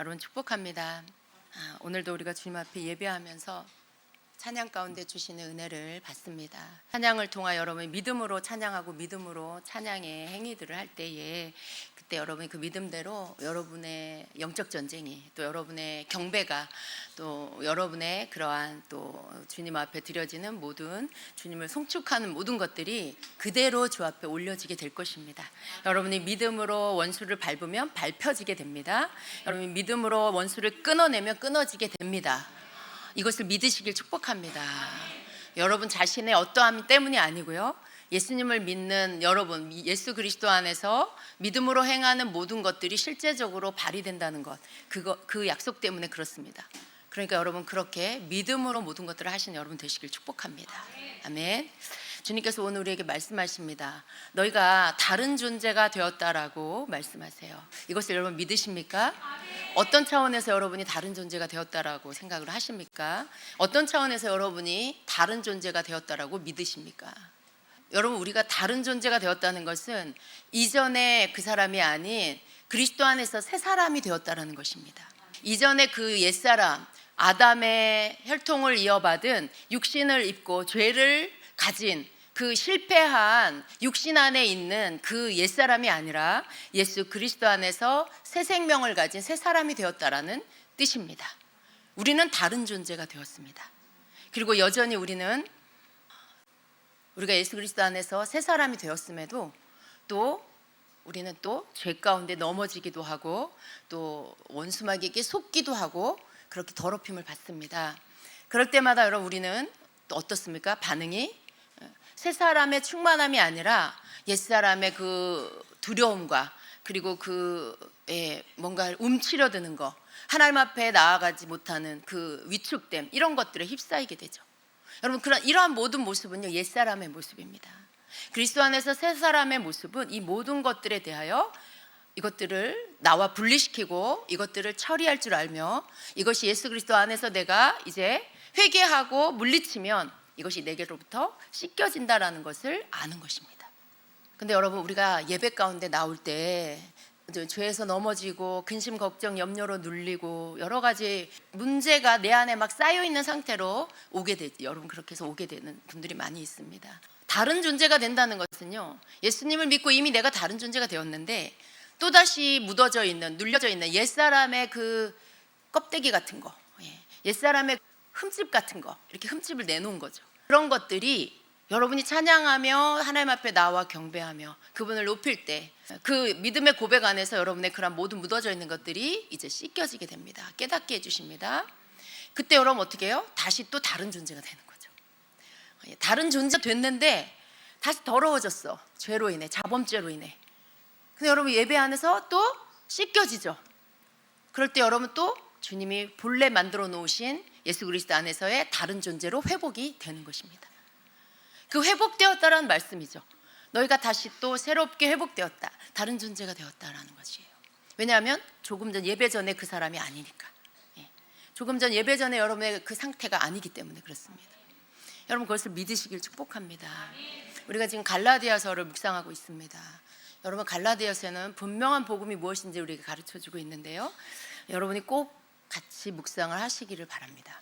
여러분 축복합니다. 오늘도 우리가 주님 앞에 예배하면서 찬양 가운데 주시는 은혜를 받습니다. 찬양을 통하여 여러분이 믿음으로 찬양하고 믿음으로 찬양의 행위들을 할 때에 그때 여러분이 그 믿음대로 여러분의 영적 전쟁이 또 여러분의 경배가 또 여러분의 그러한 또 주님 앞에 드려지는 모든 주님을 송축하는 모든 것들이 그대로 주 앞에 올려지게 될 것입니다. 여러분이 믿음으로 원수를 밟으면 밟혀지게 됩니다. 여러분이 믿음으로 원수를 끊어내면 끊어지게 됩니다. 이것을 믿으시길 축복합니다. 여러분 자신의 어떠함 때문이 아니고요, 예수님을 믿는 여러분, 예수 그리스도 안에서 믿음으로 행하는 모든 것들이 실제적으로 발휘된다는 것, 그 약속 때문에 그렇습니다. 그러니까 여러분 그렇게 믿음으로 모든 것들을 하시는 여러분 되시길 축복합니다. 아멘. 주님께서 오늘 우리에게 말씀하십니다. 너희가 다른 존재가 되었다라고 말씀하세요. 이것을 여러분 믿으십니까? 어떤 차원에서 여러분이 다른 존재가 되었다라고 생각을 하십니까? 어떤 차원에서 여러분이 다른 존재가 되었다라고 믿으십니까? 여러분, 우리가 다른 존재가 되었다는 것은 이전에 그 사람이 아닌 그리스도 안에서 새 사람이 되었다라는 것입니다. 이전에 그 옛사람 아담의 혈통을 이어받은 육신을 입고 죄를 가진 그 실패한 육신 안에 있는 그 옛사람이 아니라 예수 그리스도 안에서 새 생명을 가진 새 사람이 되었다라는 뜻입니다. 우리는 다른 존재가 되었습니다. 그리고 여전히 우리가 예수 그리스도 안에서 새 사람이 되었음에도 또 우리는 또 죄 가운데 넘어지기도 하고 또 원수마귀에게 속기도 하고 그렇게 더럽힘을 받습니다. 그럴 때마다 여러분 우리는 또 어떻습니까? 반응이 새 사람의 충만함이 아니라 옛사람의 그 두려움과 그리고 뭔가 움츠려드는 거, 하나님 앞에 나아가지 못하는 그 위축됨, 이런 것들에 휩싸이게 되죠. 여러분 이러한 모든 모습은요, 옛사람의 모습입니다. 그리스도 안에서 새 사람의 모습은 이 모든 것들에 대하여 이것들을 나와 분리시키고 이것들을 처리할 줄 알며 이것이 예수 그리스도 안에서 내가 이제 회개하고 물리치면 이것이 내게로부터 씻겨진다라는 것을 아는 것입니다. 근데 여러분 우리가 예배 가운데 나올 때 죄에서 넘어지고 근심 걱정 염려로 눌리고 여러 가지 문제가 내 안에 막 쌓여 있는 상태로 오게 되죠. 여러분 그렇게 해서 오게 되는 분들이 많이 있습니다. 다른 존재가 된다는 것은요, 예수님을 믿고 이미 내가 다른 존재가 되었는데 또다시 묻어져 있는 눌려져 있는 옛사람의 그 껍데기 같은 거, 옛사람의 흠집 같은 거, 이렇게 흠집을 내놓은 거죠. 그런 것들이 여러분이 찬양하며 하나님 앞에 나와 경배하며 그분을 높일 때 그 믿음의 고백 안에서 여러분의 그런 모든 묻어져 있는 것들이 이제 씻겨지게 됩니다. 깨닫게 해주십니다. 그때 여러분 어떻게 해요? 다시 또 다른 존재가 되는 거죠. 다른 존재가 됐는데 다시 더러워졌어. 죄로 인해, 자범죄로 인해. 근데 여러분 예배 안에서 또 씻겨지죠. 그럴 때 여러분 또 주님이 본래 만들어 놓으신 예수 그리스도 안에서의 다른 존재로 회복이 되는 것입니다. 그 회복되었다라는 말씀이죠. 너희가 다시 또 새롭게 회복되었다, 다른 존재가 되었다라는 것이에요. 왜냐하면 조금 전 예배 전에 그 사람이 아니니까. 조금 전 예배 전에 여러분의 그 상태가 아니기 때문에 그렇습니다. 여러분 그것을 믿으시길 축복합니다. 우리가 지금 갈라디아서를 묵상하고 있습니다. 여러분 갈라디아서는 분명한 복음이 무엇인지 우리에게 가르쳐주고 있는데요, 여러분이 꼭 같이 묵상을 하시기를 바랍니다.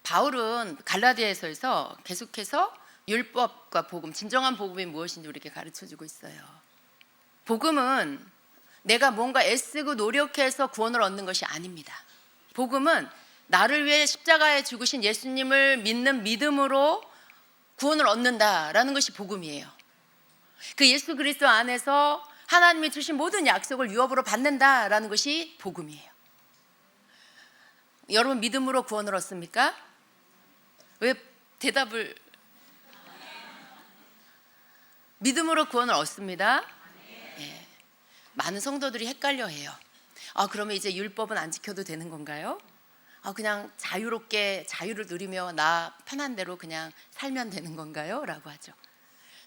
바울은 갈라디아서에서 계속해서 율법과 복음, 진정한 복음이 무엇인지 우리에게 가르쳐주고 있어요. 복음은 내가 뭔가 애쓰고 노력해서 구원을 얻는 것이 아닙니다. 복음은 나를 위해 십자가에 죽으신 예수님을 믿는 믿음으로 구원을 얻는다라는 것이 복음이에요. 그 예수 그리스도 안에서 하나님이 주신 모든 약속을 유업으로 받는다라는 것이 복음이에요. 여러분 믿음으로 구원을 얻습니까? 왜 대답을? 믿음으로 구원을 얻습니다. 많은 성도들이 헷갈려해요. 그러면 이제 율법은 안 지켜도 되는 건가요? 그냥 자유롭게 자유를 누리며 나 편한 대로 그냥 살면 되는 건가요? 라고 하죠.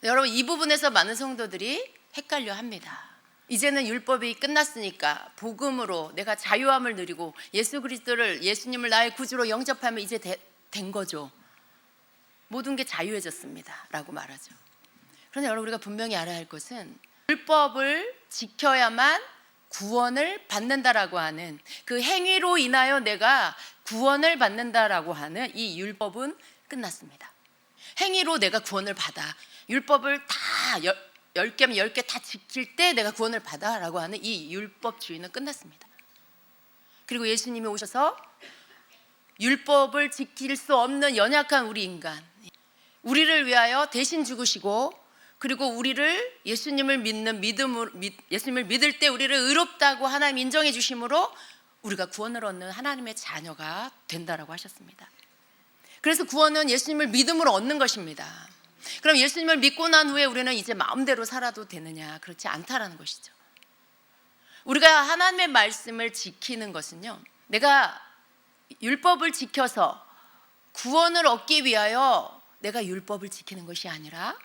여러분 이 부분에서 많은 성도들이 헷갈려 합니다. 이제는 율법이 끝났으니까 복음으로 내가 자유함을 누리고 예수님을 나의 구주로 영접하면 이제 된 거죠. 모든 게 자유해졌습니다 라고 말하죠. 그런데 여러분 우리가 분명히 알아야 할 것은 율법을 지켜야만 구원을 받는다라고 하는 그 행위로 인하여 내가 구원을 받는다라고 하는 이 율법은 끝났습니다. 행위로 내가 구원을 받아. 율법을 다 10개면 10개 다 지킬 때 내가 구원을 받아라고 하는 이 율법주의는 끝났습니다. 그리고 예수님이 오셔서 율법을 지킬 수 없는 연약한 우리 인간, 우리를 위하여 대신 죽으시고, 그리고 우리를 예수님을 예수님을 믿을 때 우리를 의롭다고 하나님 인정해 주심으로 우리가 구원을 얻는 하나님의 자녀가 된다라고 하셨습니다. 그래서 구원은 예수님을 믿음으로 얻는 것입니다. 그럼 예수님을 믿고 난 후에 우리는 이제 마음대로 살아도 되느냐? 그렇지 않다라는 것이죠. 우리가 하나님의 말씀을 지키는 것은요, 내가 율법을 지켜서 구원을 얻기 위하여 내가 율법을 지키는 것이 아니라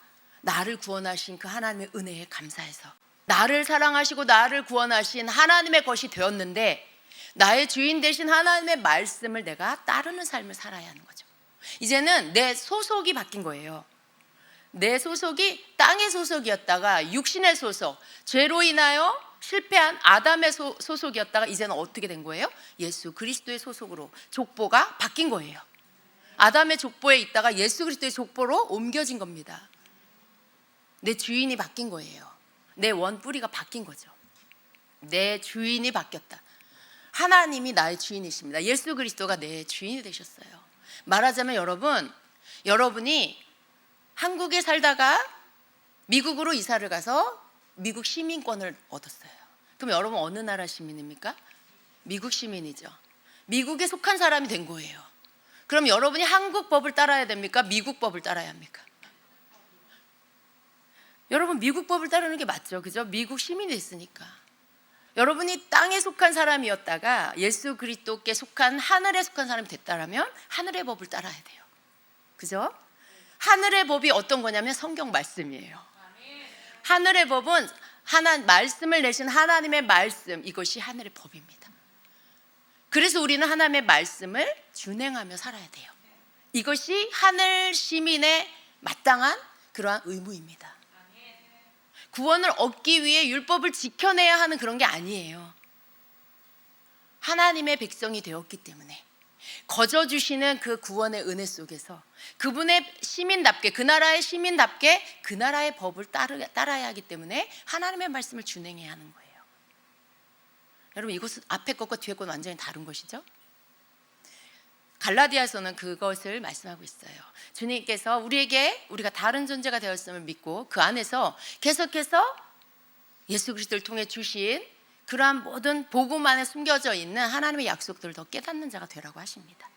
나를 구원하신 그 하나님의 은혜에 감사해서 나를 사랑하시고 나를 구원하신 하나님의 것이 되었는데 나의 주인 되신 하나님의 말씀을 내가 따르는 삶을 살아야 하는 거죠. 이제는 내 소속이 바뀐 거예요. 내 소속이 땅의 소속이었다가 육신의 소속, 죄로 인하여 실패한 아담의 소속이었다가 이제는 어떻게 된 거예요? 예수 그리스도의 소속으로 족보가 바뀐 거예요. 아담의 족보에 있다가 예수 그리스도의 족보로 옮겨진 겁니다. 내 주인이 바뀐 거예요. 내 원뿌리가 바뀐 거죠. 내 주인이 바뀌었다. 하나님이 나의 주인이십니다. 예수 그리스도가 내 주인이 되셨어요. 말하자면 여러분이 한국에 살다가 미국으로 이사를 가서 미국 시민권을 얻었어요. 그럼 여러분 어느 나라 시민입니까? 미국 시민이죠. 미국에 속한 사람이 된 거예요. 그럼 여러분이 한국 법을 따라야 됩니까? 미국 법을 따라야 합니까? 여러분 미국 법을 따르는 게 맞죠, 그죠? 미국 시민이 됐으니까. 여러분이 땅에 속한 사람이었다가 예수 그리스도께 속한 하늘에 속한 사람이 됐다라면 하늘의 법을 따라야 돼요, 그죠? 하늘의 법이 어떤 거냐면 성경 말씀이에요. 하늘의 법은 말씀을 내신 하나님의 말씀, 이것이 하늘의 법입니다. 그래서 우리는 하나님의 말씀을 준행하며 살아야 돼요. 이것이 하늘 시민의 마땅한 그러한 의무입니다. 구원을 얻기 위해 율법을 지켜내야 하는 그런 게 아니에요. 하나님의 백성이 되었기 때문에 거저 주시는 그 구원의 은혜 속에서 그분의 시민답게, 그 나라의 시민답게 그 나라의 법을 따라야 하기 때문에 하나님의 말씀을 준행해야 하는 거예요. 여러분 이것은 앞에 것과 뒤에 것은 완전히 다른 것이죠. 갈라디아서는 그것을 말씀하고 있어요. 주님께서 우리가 다른 존재가 되었음을 믿고 그 안에서 계속해서 예수 그리스도를 통해 주신 그러한 모든 복음 안에 숨겨져 있는 하나님의 약속들을 더 깨닫는 자가 되라고 하십니다.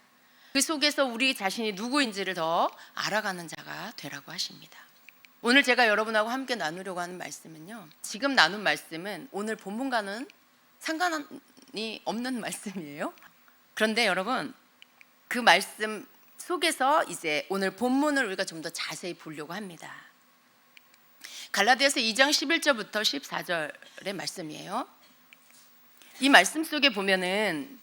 그 속에서 우리 자신이 누구인지를 더 알아가는 자가 되라고 하십니다. 오늘 제가 여러분하고 함께 나누려고 하는 말씀은요, 지금 나눈 말씀은 오늘 본문과는 상관이 없는 말씀이에요. 그런데 여러분 그 말씀 속에서 이제 오늘 본문을 우리가 좀 더 자세히 보려고 합니다. 갈라디아서 2장 11절부터 14절의 말씀이에요. 이 말씀 속에 보면은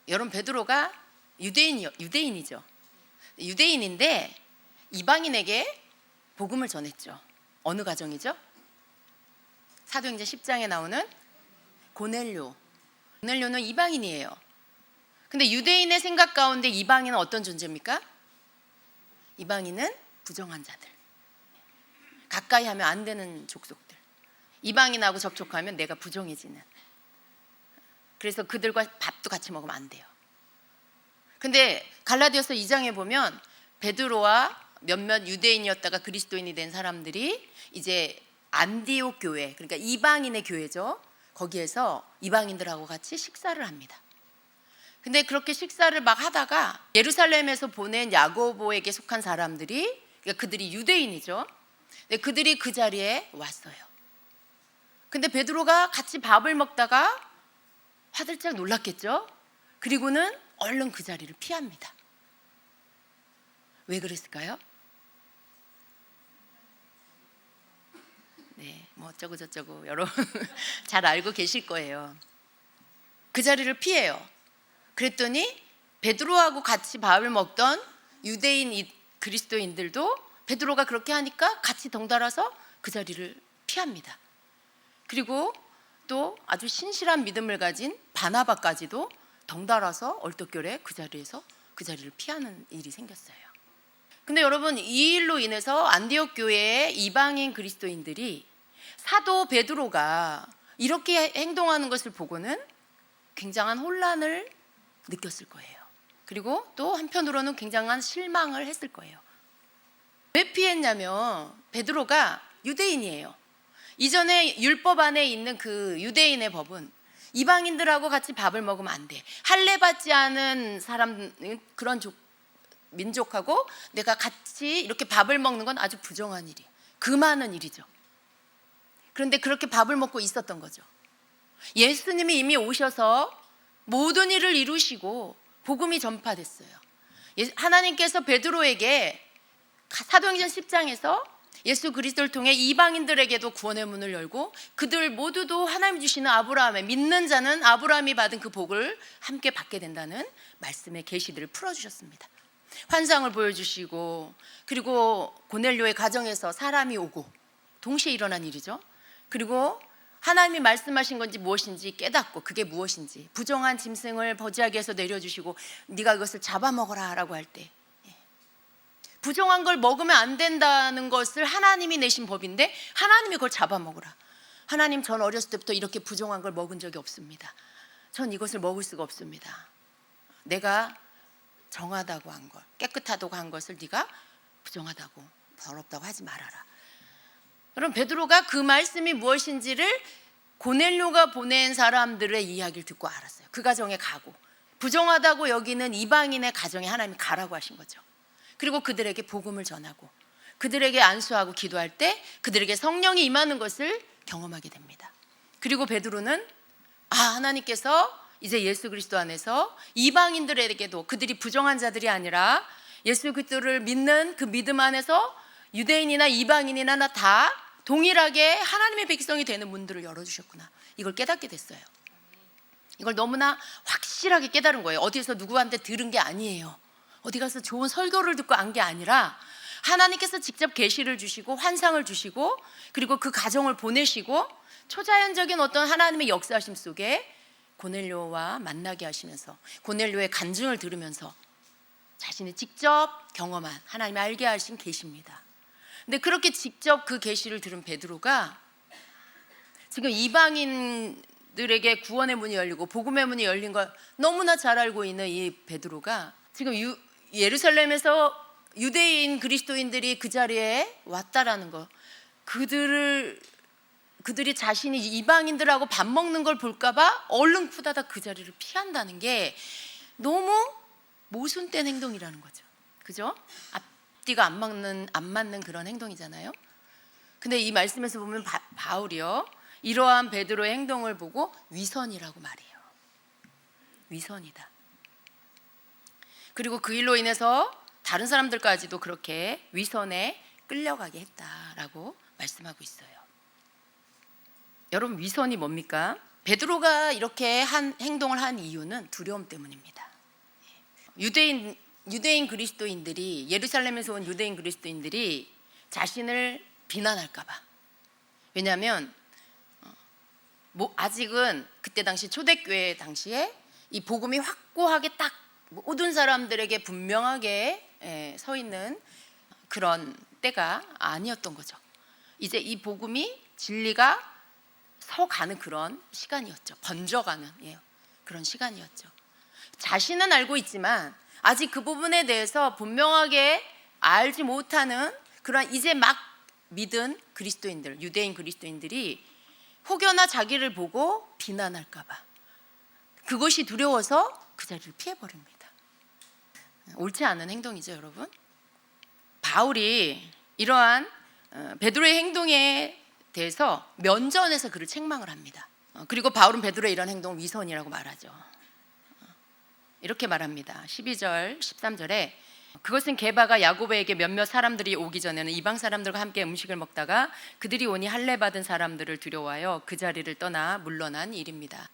여러분 베드로가 유대인이죠. 유대인인데 이방인에게 복음을 전했죠. 어느 가정이죠? 사도행전 10장에 나오는 고넬료는 이방인이에요. 근데 유대인의 생각 가운데 이방인은 어떤 존재입니까? 이방인은 부정한 자들, 가까이 하면 안 되는 족속들, 이방인하고 접촉하면 내가 부정해지는, 그래서 그들과 밥도 같이 먹으면 안 돼요. 근데 갈라디아서 2장에 보면 베드로와 몇몇 유대인이었다가 그리스도인이 된 사람들이 이제 안디옥 교회, 그러니까 이방인의 교회죠. 거기에서 이방인들하고 같이 식사를 합니다. 근데 그렇게 식사를 막 하다가 예루살렘에서 보낸 야고보에게 속한 사람들이, 그러니까 그들이 유대인이죠. 근데 그들이 그 자리에 왔어요. 근데 베드로가 같이 밥을 먹다가 화들짝 놀랐겠죠. 그리고는 얼른 그 자리를 피합니다. 왜 그랬을까요? 네, 뭐 어쩌고 저쩌고 여러분 잘 알고 계실 거예요. 그 자리를 피해요. 그랬더니 베드로하고 같이 밥을 먹던 유대인 그리스도인들도 베드로가 그렇게 하니까 같이 덩달아서 그 자리를 피합니다. 그리고 또 아주 신실한 믿음을 가진 바나바까지도 덩달아서 얼떨결에 그 자리를 피하는 일이 생겼어요. 근데 여러분, 이 일로 인해서 안디옥 교회의 이방인 그리스도인들이 사도 베드로가 이렇게 행동하는 것을 보고는 굉장한 혼란을 느꼈을 거예요. 그리고 또 한편으로는 굉장한 실망을 했을 거예요. 왜 피했냐면 베드로가 유대인이에요. 이전에 율법 안에 있는 그 유대인의 법은 이방인들하고 같이 밥을 먹으면 안 돼. 할례 받지 않은 사람, 그런 민족하고 내가 같이 이렇게 밥을 먹는 건 아주 부정한 일이에요. 금하는 일이죠. 그런데 그렇게 밥을 먹고 있었던 거죠. 예수님이 이미 오셔서 모든 일을 이루시고 복음이 전파됐어요. 하나님께서 베드로에게 사도행전 10장에서 예수 그리스도를 통해 이방인들에게도 구원의 문을 열고 그들 모두도 하나님 주시는 아브라함의, 믿는 자는 아브라함이 받은 그 복을 함께 받게 된다는 말씀의 계시들을 풀어주셨습니다. 환상을 보여주시고, 그리고 고넬료의 가정에서 사람이 오고, 동시에 일어난 일이죠. 그리고 하나님이 말씀하신 건지 무엇인지 깨닫고 그게 무엇인지, 부정한 짐승을 버지하게에서 내려주시고 네가 그것을 잡아먹어라 라고 할 때, 부정한 걸 먹으면 안 된다는 것을 하나님이 내신 법인데 하나님이 그걸 잡아먹으라. 하나님, 전 어렸을 때부터 이렇게 부정한 걸 먹은 적이 없습니다. 전 이것을 먹을 수가 없습니다. 내가 정하다고 한 걸, 깨끗하다고 한 것을 네가 부정하다고, 더럽다고 하지 말아라. 여러분, 베드로가 그 말씀이 무엇인지를 고넬료가 보낸 사람들의 이야기를 듣고 알았어요. 그 가정에 가고, 부정하다고 여기는 이방인의 가정에 하나님이 가라고 하신 거죠. 그리고 그들에게 복음을 전하고 그들에게 안수하고 기도할 때 그들에게 성령이 임하는 것을 경험하게 됩니다. 그리고 베드로는 하나님께서 이제 예수 그리스도 안에서 이방인들에게도, 그들이 부정한 자들이 아니라 예수 그리스도를 믿는 그 믿음 안에서 유대인이나 이방인이나 다 동일하게 하나님의 백성이 되는 문들을 열어주셨구나, 이걸 깨닫게 됐어요. 이걸 너무나 확실하게 깨달은 거예요. 어디에서 누구한테 들은 게 아니에요. 어디 가서 좋은 설교를 듣고 안 게 아니라 하나님께서 직접 계시를 주시고 환상을 주시고, 그리고 그 가정을 보내시고 초자연적인 어떤 하나님의 역사하심 속에 고넬료와 만나게 하시면서 고넬료의 간증을 들으면서 자신이 직접 경험한 하나님이 알게 하신 계시입니다. 근데 그렇게 직접 그 계시를 들은 베드로가 지금 이방인들에게 구원의 문이 열리고 복음의 문이 열린 걸 너무나 잘 알고 있는 이 베드로가 지금 예루살렘에서 유대인 그리스도인들이 그 자리에 왔다라는 거, 그들이 자신이 이방인들하고 밥 먹는 걸 볼까봐 얼른 후다닥 그 자리를 피한다는 게 너무 모순된 행동이라는 거죠. 그죠? 앞뒤가 안 맞는 그런 행동이잖아요. 근데 이 말씀에서 보면 바울이요, 이러한 베드로의 행동을 보고 위선이라고 말해요. 위선이다. 그리고 그 일로 인해서 다른 사람들까지도 그렇게 위선에 끌려가게 했다라고 말씀하고 있어요. 여러분, 위선이 뭡니까? 베드로가 이렇게 행동을 한 이유는 두려움 때문입니다. 유대인 그리스도인들이, 예루살렘에서 온 유대인 그리스도인들이 자신을 비난할까 봐. 왜냐하면 아직은 그때 당시 초대교회 당시에 이 복음이 확고하게 딱 모든 사람들에게 분명하게 서 있는 그런 때가 아니었던 거죠. 이제 이 복음이, 진리가 서가는 그런 시간이었죠. 번져가는 그런 시간이었죠. 자신은 알고 있지만 아직 그 부분에 대해서 분명하게 알지 못하는 그런 이제 막 믿은 그리스도인들, 유대인 그리스도인들이 혹여나 자기를 보고 비난할까 봐, 그것이 두려워서 그 자리를 피해버립니다. 옳지 않은 행동이죠, 여러분. 바울이 이러한 베드로의 행동에 대해서 면전에서 그를 책망을 합니다. 그리고 바울은 베드로의 이런 행동을 위선이라고 말하죠. 이렇게 말합니다. 12절, 13절에 그것은 게바가 야고보에게 몇몇 사람들이 오기 전에는 이방 사람들과 함께 음식을 먹다가 그들이 오니 할례 받은 사람들을 두려워하여 그 자리를 떠나 물러난 일입니다.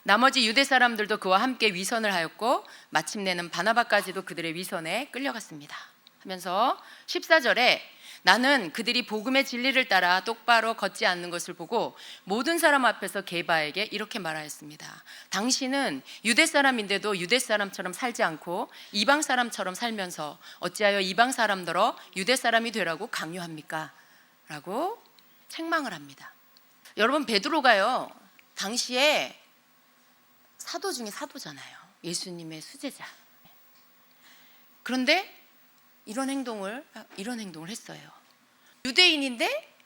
나머지 유대 사람들도 그와 함께 위선을 하였고 마침내는 바나바까지도 그들의 위선에 끌려갔습니다 하면서 14절에 나는 그들이 복음의 진리를 따라 똑바로 걷지 않는 것을 보고 모든 사람 앞에서 게바에게 이렇게 말하였습니다. 당신은 유대 사람인데도 유대 사람처럼 살지 않고 이방 사람처럼 살면서 어찌하여 이방 사람더러 유대 사람이 되라고 강요합니까? 라고 책망을 합니다. 여러분, 베드로가요, 당시에 사도 중에 사도잖아요. 예수님의 수제자. 그런데 이런 행동을 했어요. 유대인인데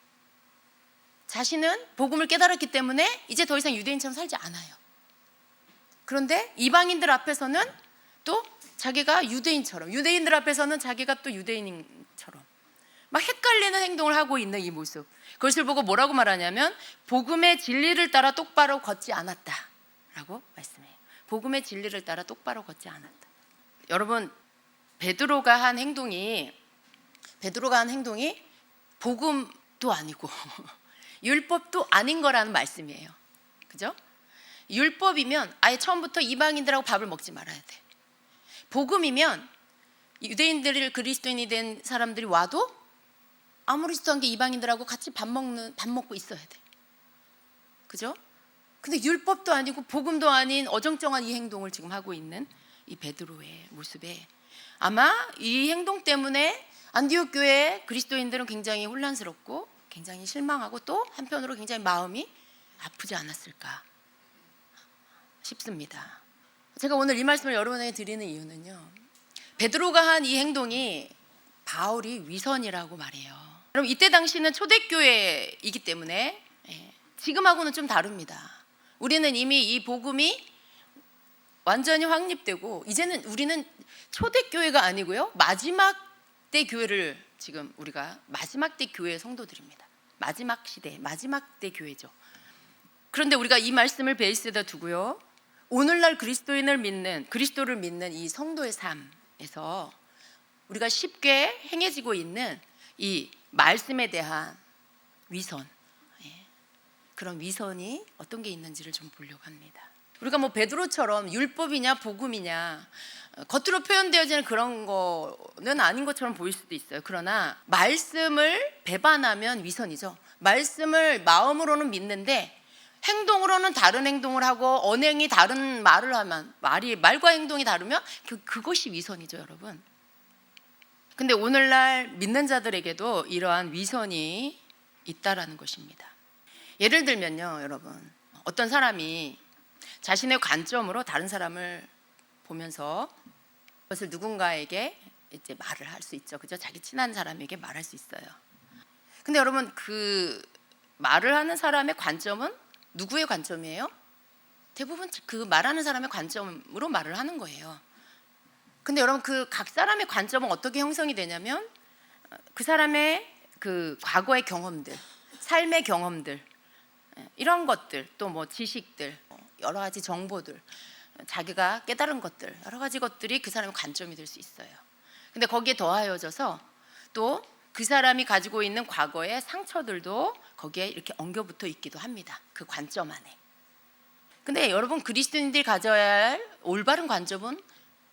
자신은 복음을 깨달았기 때문에 이제 더 이상 유대인처럼 살지 않아요. 그런데 이방인들 앞에서는 또 자기가 유대인처럼, 유대인들 앞에서는 자기가 또 유대인처럼 막 헷갈리는 행동을 하고 있는 이 모습, 그것을 보고 뭐라고 말하냐면 복음의 진리를 따라 똑바로 걷지 않았다라고 말씀해요. 복음의 진리를 따라 똑바로 걷지 않았다. 여러분, 베드로가 한 행동이 복음도 아니고 율법도 아닌 거라는 말씀이에요. 그죠? 율법이면 아예 처음부터 이방인들하고 밥을 먹지 말아야 돼. 복음이면 유대인들이 그리스도인이 된 사람들이 와도 아무렇지도 않게 이방인들하고 같이 밥 먹고 있어야 돼. 그죠? 근데 율법도 아니고 복음도 아닌 어정쩡한 이 행동을 지금 하고 있는 이 베드로의 모습에 아마 이 행동 때문에 안디옥 교회 그리스도인들은 굉장히 혼란스럽고 굉장히 실망하고 또 한편으로 굉장히 마음이 아프지 않았을까 싶습니다. 제가 오늘 이 말씀을 여러분에게 드리는 이유는요, 베드로가 한 이 행동이 바울이 위선이라고 말해요. 여러분, 이때 당시는 초대교회이기 때문에 지금하고는 좀 다릅니다. 우리는 이미 이 복음이 완전히 확립되고 이제는 우리는 초대교회가 아니고요, 마지막 때 교회를 지금 우리가 마지막 때 교회 성도들입니다. 마지막 시대, 마지막 때 교회죠. 그런데 우리가 이 말씀을 베이스에다 두고요, 오늘날 그리스도를 믿는 이 성도의 삶에서 우리가 쉽게 행해지고 있는 이 말씀에 대한 위선, 그런 위선이 어떤 게 있는지를 좀 보려고 합니다. 우리가 뭐 베드로처럼 율법이냐 복음이냐 겉으로 표현되어지는 그런 거는 아닌 것처럼 보일 수도 있어요. 그러나 말씀을 배반하면 위선이죠. 말씀을 마음으로는 믿는데 행동으로는 다른 행동을 하고 언행이 다른 말을 하면 말과 행동이 다르면 그것이 위선이죠, 여러분. 근데 오늘날 믿는 자들에게도 이러한 위선이 있다라는 것입니다. 예를 들면요, 여러분, 어떤 사람이 자신의 관점으로 다른 사람을 보면서 그것을 누군가에게 이제 말을 할 수 있죠. 그죠? 자기 친한 사람에게 말할 수 있어요. 근데 여러분, 그 말을 하는 사람의 관점은 누구의 관점이에요? 대부분 그 말하는 사람의 관점으로 말을 하는 거예요. 근데 여러분, 그 각 사람의 관점은 어떻게 형성이 되냐면 그 사람의 그 과거의 경험들, 삶의 경험들, 이런 것들, 또 뭐 지식들, 여러 가지 정보들, 자기가 깨달은 것들, 여러 가지 것들이 그 사람의 관점이 될 수 있어요. 근데 거기에 더하여져서 또 그 사람이 가지고 있는 과거의 상처들도 거기에 이렇게 엉겨붙어 있기도 합니다. 그 관점 안에. 근데 여러분, 그리스도인들이 가져야 할 올바른 관점은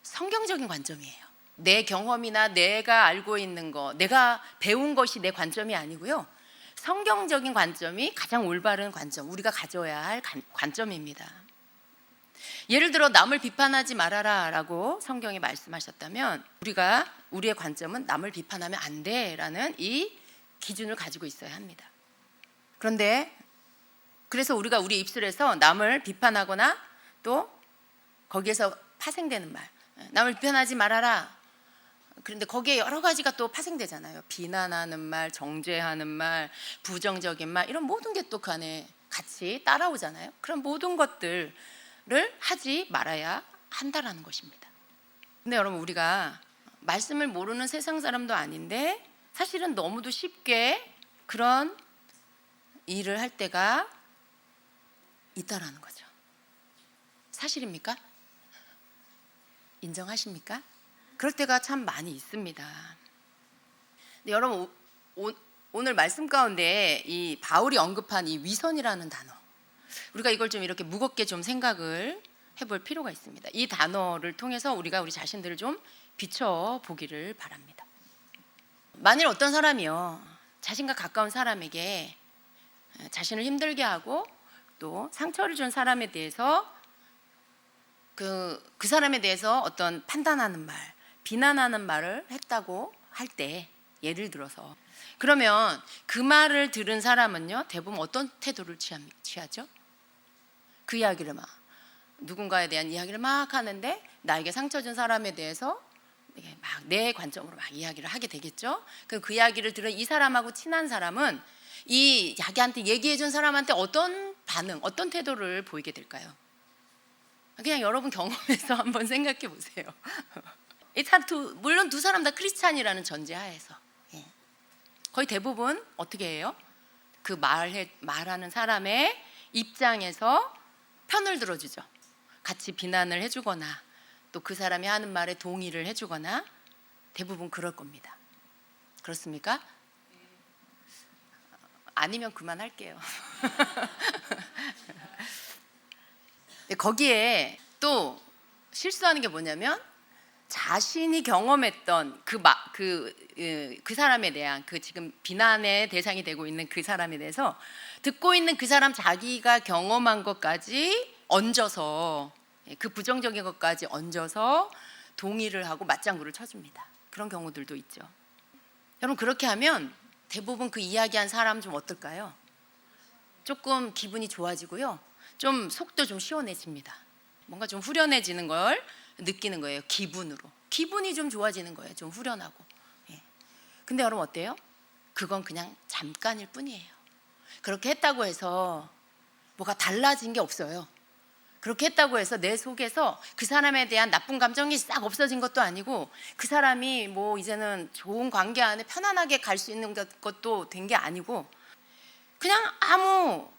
성경적인 관점이에요. 내 경험이나 내가 알고 있는 거, 내가 배운 것이 내 관점이 아니고요, 성경적인 관점이 가장 올바른 관점, 우리가 가져야 할 관점입니다. 예를 들어 남을 비판하지 말아라 라고 성경이 말씀하셨다면 우리의 관점은 남을 비판하면 안 돼라는 이 기준을 가지고 있어야 합니다. 그런데 그래서 우리가 우리 입술에서 남을 비판하거나 또 거기에서 파생되는 말, 남을 비판하지 말아라, 그런데 거기에 여러 가지가 또 파생되잖아요. 비난하는 말, 정죄하는 말, 부정적인 말, 이런 모든 게 또 그 안에 같이 따라오잖아요. 그런 모든 것들을 하지 말아야 한다라는 것입니다. 근데 여러분, 우리가 말씀을 모르는 세상 사람도 아닌데 사실은 너무도 쉽게 그런 일을 할 때가 있다라는 거죠. 사실입니까? 인정하십니까? 그럴 때가 참 많이 있습니다. 근데 여러분, 오늘 말씀 가운데 이 바울이 언급한 이 위선이라는 단어, 우리가 이걸 좀 이렇게 무겁게 좀 생각을 해볼 필요가 있습니다. 이 단어를 통해서 우리가 우리 자신들을 좀 비춰보기를 바랍니다. 만일 어떤 사람이요, 자신과 가까운 사람에게 자신을 힘들게 하고 또 상처를 준 사람에 대해서 그 사람에 대해서 어떤 판단하는 말, 비난하는 말을 했다고 할 때, 예를 들어서 그러면 그 말을 들은 사람은요 대부분 어떤 태도를 취하죠? 그 이야기를 막, 누군가에 대한 이야기를 막 하는데 나에게 상처 준 사람에 대해서 막 내 관점으로 막 이야기를 하게 되겠죠. 그럼 그 이야기를 들은 이 사람하고 친한 사람은 이 자기한테 얘기해 준 사람한테 어떤 반응, 어떤 태도를 보이게 될까요? 그냥 여러분 경험에서 한번 생각해 보세요. 물론 두 사람 다 크리스찬이라는 전제 하에서 거의 대부분 어떻게 해요? 그 말하는 사람의 입장에서 편을 들어주죠. 같이 비난을 해주거나 또 그 사람이 하는 말에 동의를 해주거나 대부분 그럴 겁니다. 그렇습니까? 아니면 그만할게요. 거기에 또 실수하는 게 뭐냐면 자신이 경험했던 그 사람에 대한 그 지금 비난의 대상이 되고 있는 그 사람에 대해서 듣고 있는 그 사람 자기가 경험한 것까지 얹어서, 그 부정적인 것까지 얹어서 동의를 하고 맞장구를 쳐줍니다. 그런 경우들도 있죠. 여러분 그렇게 하면 대부분 그 이야기한 사람 좀 어떨까요? 조금 기분이 좋아지고요, 좀 속도 좀 시원해집니다. 뭔가 좀 후련해지는 걸 느끼는 거예요. 기분이 좀 좋아지는 거예요. 좀 후련하고. 근데 여러분 어때요? 그건 그냥 잠깐일 뿐이에요. 그렇게 했다고 해서 뭐가 달라진 게 없어요. 그렇게 했다고 해서 내 속에서 그 사람에 대한 나쁜 감정이 싹 없어진 것도 아니고 그 사람이 뭐 이제는 좋은 관계 안에 편안하게 갈 수 있는 것도 된 게 아니고 그냥 아무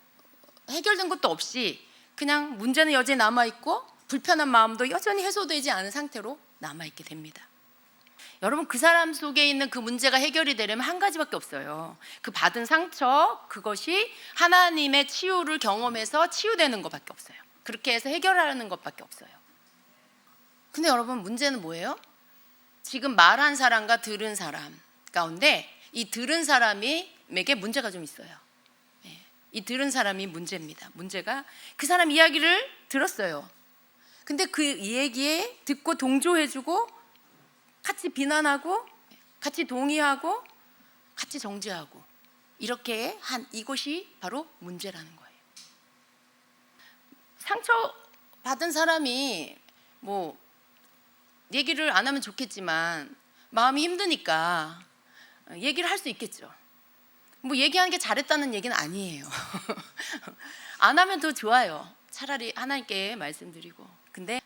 해결된 것도 없이 그냥 문제는 여전히 남아있고 불편한 마음도 여전히 해소되지 않은 상태로 남아있게 됩니다. 여러분 그 사람 속에 있는 그 문제가 해결이 되려면 한 가지밖에 없어요. 그 받은 상처, 그것이 하나님의 치유를 경험해서 치유되는 것밖에 없어요. 그렇게 해서 해결하는 것밖에 없어요. 근데 여러분 문제는 뭐예요? 지금 말한 사람과 들은 사람 가운데 이 들은 사람에게 문제가 좀 있어요. 이 들은 사람이 문제입니다. 문제가 그 사람 이야기를 들었어요. 근데 그 얘기에 듣고 동조해주고 같이 비난하고 같이 동의하고 같이 정죄하고 이렇게 한 이것이 바로 문제라는 거예요. 상처 받은 사람이 뭐 얘기를 안 하면 좋겠지만 마음이 힘드니까 얘기를 할 수 있겠죠. 뭐 얘기하는 게 잘했다는 얘기는 아니에요. 안 하면 더 좋아요. 차라리 하나님께 말씀드리고. 근데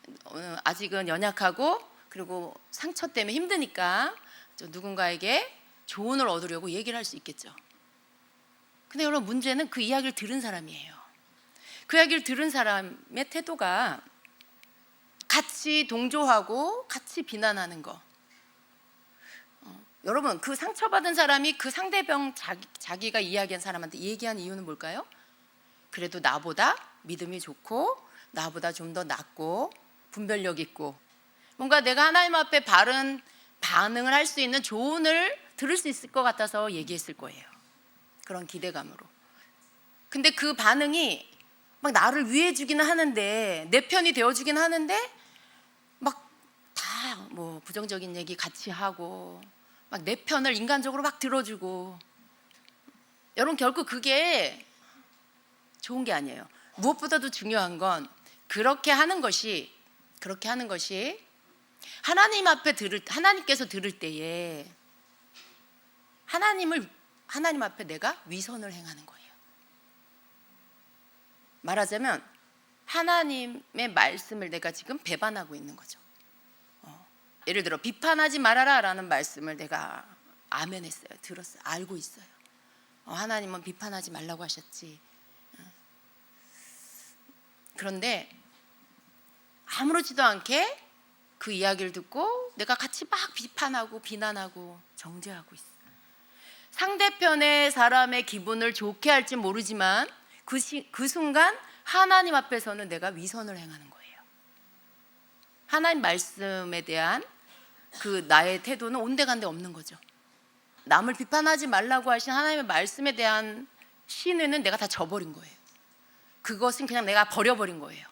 아직은 연약하고 그리고 상처 때문에 힘드니까 누군가에게 조언을 얻으려고 얘기를 할 수 있겠죠. 근데 여러분 문제는 그 이야기를 들은 사람이에요. 그 이야기를 들은 사람의 태도가 같이 동조하고 같이 비난하는 거. 여러분 그 상처받은 사람이 그 상대방 자기가 이야기한 사람한테 얘기한 이유는 뭘까요? 그래도 나보다 믿음이 좋고 나보다 좀 더 낫고 분별력 있고 뭔가 내가 하나님 앞에 바른 반응을 할 수 있는 조언을 들을 수 있을 것 같아서 얘기했을 거예요. 그런 기대감으로. 근데 그 반응이 막 나를 위해 주기는 하는데 내 편이 되어 주긴 하는데 막 다 뭐 부정적인 얘기 같이 하고 막 내 편을 인간적으로 막 들어주고 여러분 결국 그게 좋은 게 아니에요. 무엇보다도 중요한 건 그렇게 하는 것이 하나님 하나님께서 들을 때에 하나님 앞에 내가 위선을 행하는 거예요. 말하자면 하나님의 말씀을 내가 지금 배반하고 있는 거죠. 예를 들어 비판하지 말아라 라는 말씀을 내가 아멘했어요. 들었어요. 알고 있어요. 하나님은 비판하지 말라고 하셨지. 그런데 아무렇지도 않게 그 이야기를 듣고 내가 같이 막 비판하고 비난하고 정죄하고 있어요. 상대편의 사람의 기분을 좋게 할지 모르지만 그 순간 하나님 앞에서는 내가 위선을 행하는 거예요. 하나님 말씀에 대한 그 나의 태도는 온데간데 없는 거죠. 남을 비판하지 말라고 하신 하나님의 말씀에 대한 신뢰는 내가 다 저버린 거예요. 그것은 그냥 내가 버려버린 거예요.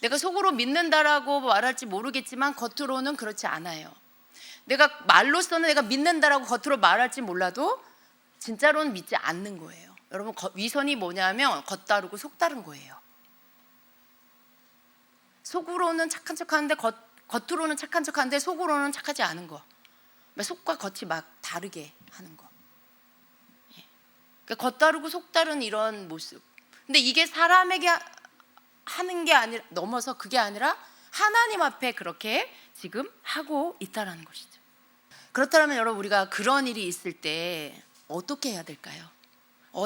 내가 속으로 믿는다라고 말할지 모르겠지만 겉으로는 그렇지 않아요. 내가 말로서는 내가 믿는다라고 겉으로 말할지 몰라도 진짜로는 믿지 않는 거예요. 여러분, 위선이 뭐냐면 겉다르고 속다른 거예요. 속으로는 착한 척하는데 겉으로는 착한 척하는데 속으로는 착하지 않은 거. 속과 겉이 막 다르게 하는 거. 그러니까 겉다르고 속다른 이런 모습. 근데 이게 사람에게 하는 게 아니라 넘어서 그게 아니라 하나님 앞에 그렇게 지금 하고 있다라는 것이죠. 그렇다면 여러분, 우리가 그런 일이 있을 때 어떻게 해야 될까요?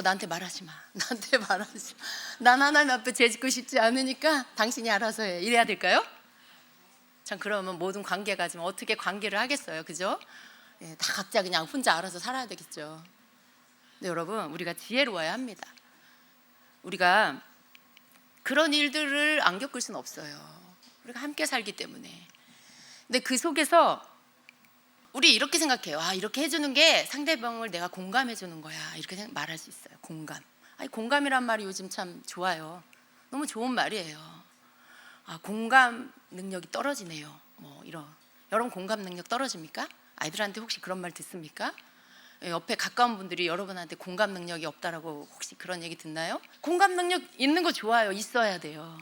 나한테 말하지 마. 나한테 말하지 마. 난 하나님 앞에 죄짓고 싶지 않으니까 당신이 알아서 해. 이래야 될까요? 참, 그러면 모든 관계가 지금 어떻게 관계를 하겠어요, 그죠? 다 각자 그냥 혼자 알아서 살아야 되겠죠. 근데 여러분, 우리가 지혜로워야 합니다. 우리가 그런 일들을 안 겪을 수는 없어요. 우리가 함께 살기 때문에. 근데 그 속에서 우리 이렇게 생각해요. 이렇게 해주는 게 상대방을 내가 공감해 주는 거야. 이렇게 말할 수 있어요. 공감. 공감이란 말이 요즘 참 좋아요. 너무 좋은 말이에요. 공감 능력이 떨어지네요. 여러분, 공감 능력 떨어집니까? 아이들한테 혹시 그런 말 듣습니까? 옆에 가까운 분들이 여러분한테 공감 능력이 없다라고 혹시 그런 얘기 듣나요? 공감 능력 있는 거 좋아요. 있어야 돼요.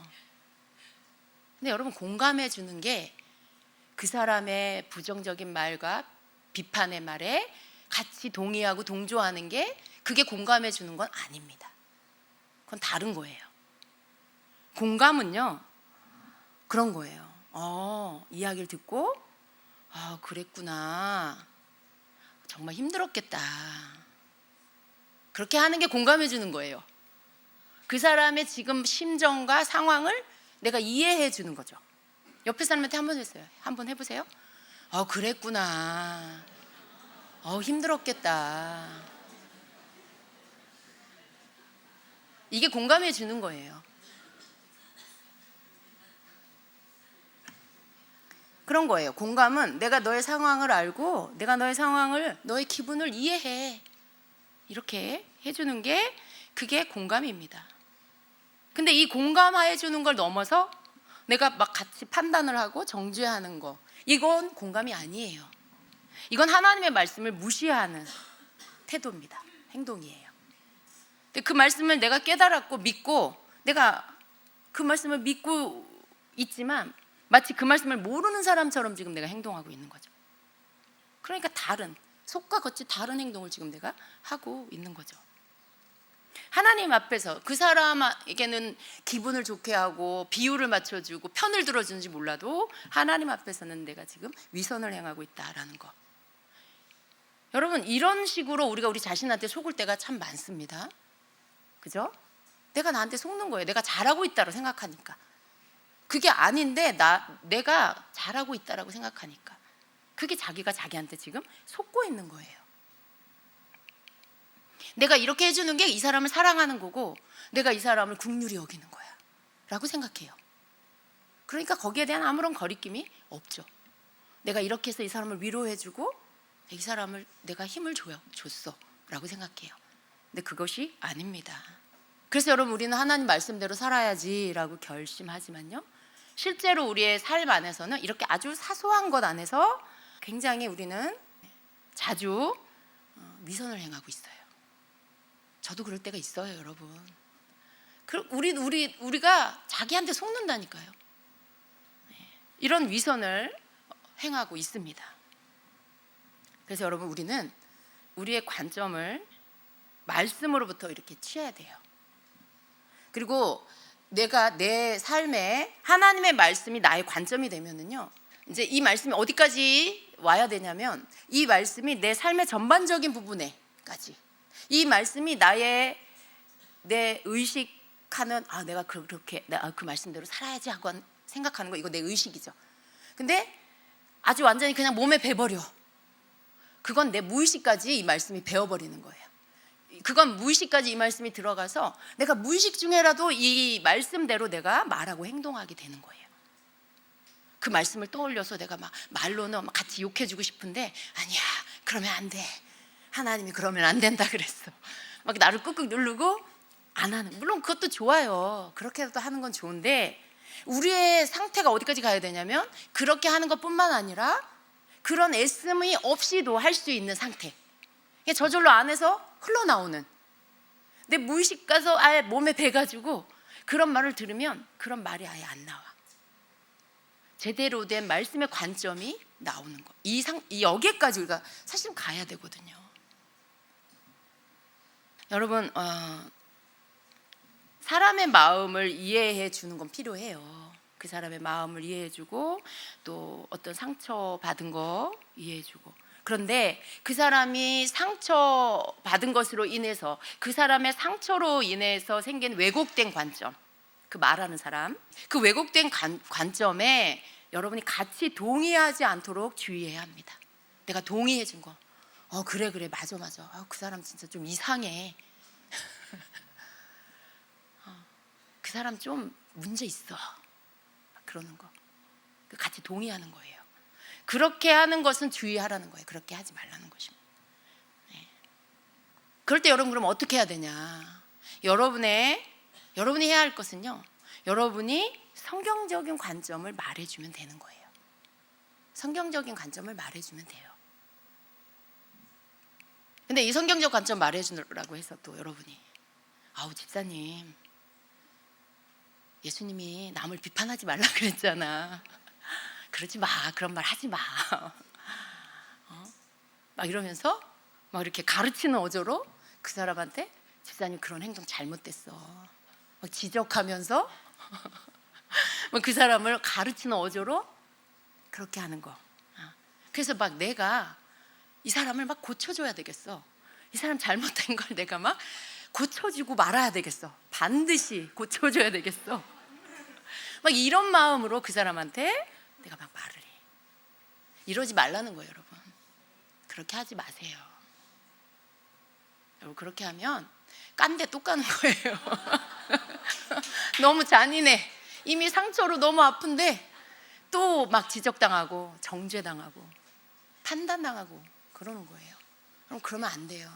근데 여러분, 공감해 주는 게 그 사람의 부정적인 말과 비판의 말에 같이 동의하고 동조하는 게 그게 공감해 주는 건 아닙니다. 그건 다른 거예요. 공감은요, 그런 거예요. 이야기를 듣고 그랬구나. 정말 힘들었겠다. 그렇게 하는 게 공감해 주는 거예요. 그 사람의 지금 심정과 상황을 내가 이해해 주는 거죠. 옆에 사람한테 한번 해보세요. 그랬구나. 힘들었겠다. 이게 공감해 주는 거예요. 그런 거예요. 공감은 내가 너의 상황을 알고 내가 너의 기분을 이해해. 이렇게 해주는 게 그게 공감입니다. 근데 이 공감해 주는 걸 넘어서 내가 막 같이 판단을 하고 정죄하는 거, 이건 공감이 아니에요. 이건 하나님의 말씀을 무시하는 태도입니다. 행동이에요. 근데 그 말씀을 내가 깨달았고 믿고 내가 그 말씀을 믿고 있지만 마치 그 말씀을 모르는 사람처럼 지금 내가 행동하고 있는 거죠. 그러니까 속과 겉이 다른 행동을 지금 내가 하고 있는 거죠. 하나님 앞에서 그 사람에게는 기분을 좋게 하고 비유를 맞춰주고 편을 들어주는지 몰라도 하나님 앞에서는 내가 지금 위선을 행하고 있다라는 거. 여러분, 이런 식으로 우리가 우리 자신한테 속을 때가 참 많습니다. 그죠? 내가 나한테 속는 거예요. 내가 잘하고 있다고 생각하니까. 그게 아닌데 내가 잘하고 있다라고 생각하니까. 그게 자기가 자기한테 지금 속고 있는 거예요. 내가 이렇게 해주는 게 이 사람을 사랑하는 거고 내가 이 사람을 국률이 여기는 거야 라고 생각해요. 그러니까 거기에 대한 아무런 거리낌이 없죠. 내가 이렇게 해서 이 사람을 위로해주고 이 사람을 내가 힘을 줬어 라고 생각해요. 근데 그것이 아닙니다. 그래서 여러분, 우리는 하나님 말씀대로 살아야지 라고 결심하지만요, 실제로 우리의 삶 안에서는 이렇게 아주 사소한 것 안에서 굉장히 우리는 자주 위선을 행하고 있어요. 저도 그럴 때가 있어요, 여러분. 우리가 자기한테 속는다니까요. 이런 위선을 행하고 있습니다. 그래서 여러분, 우리는 우리의 관점을 말씀으로부터 이렇게 취해야 돼요. 그리고 내가 내 삶에 하나님의 말씀이 나의 관점이 되면은요, 이제 이 말씀이 어디까지 와야 되냐면 이 말씀이 내 삶의 전반적인 부분에까지, 이 말씀이 내 의식하는 내가 그렇게 그 말씀대로 살아야지 하고 생각하는 거, 이거 내 의식이죠. 근데 아주 완전히 그냥 몸에 배버려. 그건 내 무의식까지 이 말씀이 배어버리는 거예요. 그건 무의식까지 이 말씀이 들어가서 내가 무의식 중에라도 이 말씀대로 내가 말하고 행동하게 되는 거예요. 그 말씀을 떠올려서 내가 막 말로는 같이 욕해주고 싶은데 아니야, 그러면 안 돼. 하나님이 그러면 안 된다 그랬어. 막 나를 꾹꾹 누르고 안 하는. 물론 그것도 좋아요. 그렇게라도 하는 건 좋은데 우리의 상태가 어디까지 가야 되냐면 그렇게 하는 것뿐만 아니라 그런 애씀이 없이도 할 수 있는 상태. 저절로 안에서 흘러나오는. 내 무의식 가서 아예 몸에 배가지고 그런 말을 들으면 그런 말이 아예 안 나와. 제대로 된 말씀의 관점이 나오는 거. 이 여기까지 우리가 사실 가야 되거든요. 여러분, 사람의 마음을 이해해 주는 건 필요해요. 그 사람의 마음을 이해해 주고 또 어떤 상처 받은 거 이해해 주고. 그런데 그 사람이 상처 받은 것으로 인해서 그 사람의 상처로 인해서 생긴 왜곡된 관점, 그 말하는 사람, 그 왜곡된 관점에 여러분이 같이 동의하지 않도록 주의해야 합니다. 내가 동의해 준 거, 그래 맞아. 그 사람 진짜 좀 이상해. 그 사람 좀 문제 있어. 그러는 거 같이 동의하는 거예요. 그렇게 하는 것은 주의하라는 거예요. 그렇게 하지 말라는 것입니다. 네. 그럴 때 여러분 그럼 어떻게 해야 되냐? 여러분이 해야 할 것은요, 여러분이 성경적인 관점을 말해주면 되는 거예요. 성경적인 관점을 말해주면 돼요. 근데 이 성경적 관점 말해주라고 해서 또 여러분이 집사님, 예수님이 남을 비판하지 말라 그랬잖아. 그러지 마. 그런 말 하지 마. 막 이러면서 막 이렇게 가르치는 어조로 그 사람한테 집사님 그런 행동 잘못됐어. 막 지적하면서 그 사람을 가르치는 어조로 그렇게 하는 거. 그래서 막 내가 이 사람을 막 고쳐줘야 되겠어. 이 사람 잘못된 걸 내가 막 고쳐주고 말아야 되겠어. 반드시 고쳐줘야 되겠어. 막 이런 마음으로 그 사람한테 내가 막 말을 해. 이러지 말라는 거예요, 여러분. 그렇게 하지 마세요. 여러분, 그렇게 하면 깐데 또 까는 거예요. 너무 잔인해. 이미 상처로 너무 아픈데 또 막 지적당하고 정죄당하고 판단당하고 그러는 거예요. 그럼 그러면 안 돼요.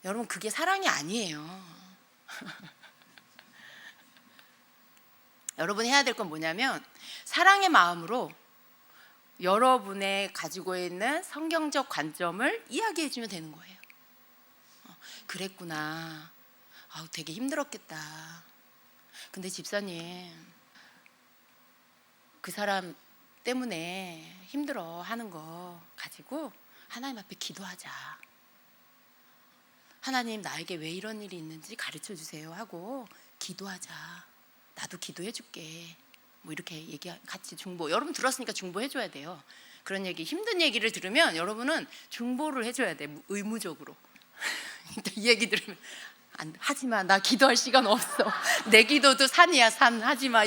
여러분, 그게 사랑이 아니에요. 여러분이 해야 될 건 뭐냐면 사랑의 마음으로 여러분의 가지고 있는 성경적 관점을 이야기해 주면 되는 거예요. 그랬구나. 되게 힘들었겠다. 근데 집사님, 그 사람 때문에 힘들어 하는 거 가지고 하나님 앞에 기도하자. 하나님, 나에게 왜 이런 일이 있는지 가르쳐 주세요 하고 기도하자. 나도 기도해 줄게. 뭐 이렇게 같이 중보. 여러분 들었으니까 중보해 줘야 돼요. 그런 얘기, 힘든 얘기를 들으면 여러분은 중보를 해줘야 돼. 의무적으로. 이 얘기 들으면 하지마. 나 기도할 시간 없어. 내 기도도 산이야, 산. 하지마.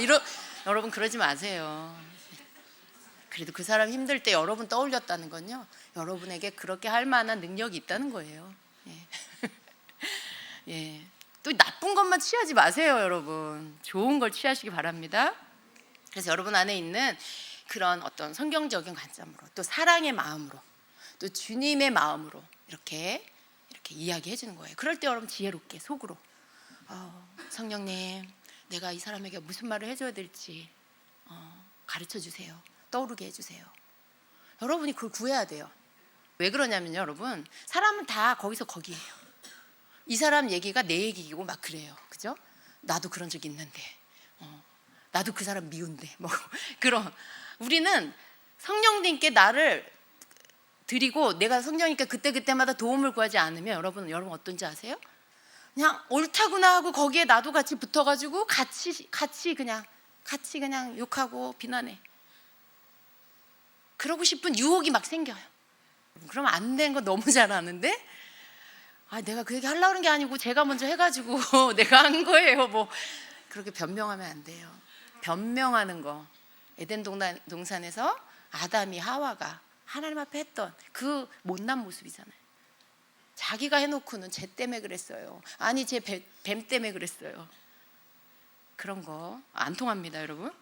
여러분 그러지 마세요. 그래도 그 사람 힘들 때 여러분 떠올렸다는 건요, 여러분에게 그렇게 할 만한 능력이 있다는 거예요. 예. 예. 또 나쁜 것만 취하지 마세요, 여러분. 좋은 걸 취하시기 바랍니다. 그래서 여러분 안에 있는 그런 어떤 성경적인 관점으로, 또 사랑의 마음으로, 또 주님의 마음으로 이렇게 이야기해 주는 거예요. 그럴 때 여러분 지혜롭게 속으로 성령님, 내가 이 사람에게 무슨 말을 해줘야 될지 가르쳐 주세요. 떠오르게 해주세요. 여러분이 그걸 구해야 돼요. 왜 그러냐면요, 여러분, 사람은 다 거기서 거기예요. 이 사람 얘기가 내 얘기이고 막 그래요. 그죠? 나도 그런 적 있는데, 나도 그 사람 미운데, 뭐 그런. 우리는 성령님께 나를 드리고 내가 성령님께 그때마다 도움을 구하지 않으면 여러분 어떤지 아세요? 그냥 옳다구나 하고 거기에 나도 같이 붙어가지고 같이 그냥 욕하고 비난해. 그러고 싶은 유혹이 막 생겨요. 그럼 안 된 거 너무 잘 아는데, 내가 그 얘기 하려고 그런 게 아니고 제가 먼저 해가지고 내가 한 거예요. 뭐 그렇게 변명하면 안 돼요. 변명하는 거, 에덴 동산에서 아담이 하와가 하나님 앞에 했던 그 못난 모습이잖아요. 자기가 해놓고는 쟤 때문에 그랬어요. 아니, 쟤 뱀 때문에 그랬어요. 그런 거 안 통합니다, 여러분.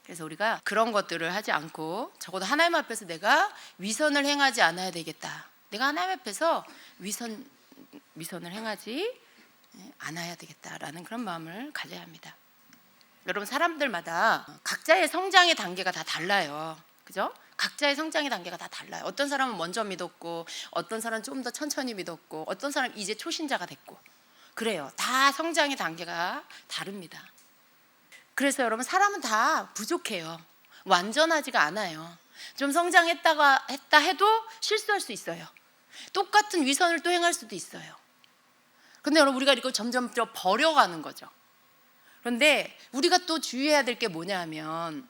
그래서 우리가 그런 것들을 하지 않고 적어도 하나님 앞에서 내가 위선을 행하지 않아야 되겠다. 내가 하나님 앞에서 위선을 행하지 않아야 되겠다라는 그런 마음을 가져야 합니다. 여러분, 사람들마다 각자의 성장의 단계가 다 달라요. 그죠? 각자의 성장의 단계가 다 달라요. 어떤 사람은 먼저 믿었고, 어떤 사람은 좀 더 천천히 믿었고, 어떤 사람은 이제 초신자가 됐고, 그래요. 다 성장의 단계가 다릅니다. 그래서 여러분, 사람은 다 부족해요. 완전하지가 않아요. 좀 했다 해도 실수할 수 있어요. 똑같은 위선을 또 행할 수도 있어요. 근데 여러분, 우리가 이걸 점점 버려가는 거죠. 그런데 우리가 또 주의해야 될 게 뭐냐 하면,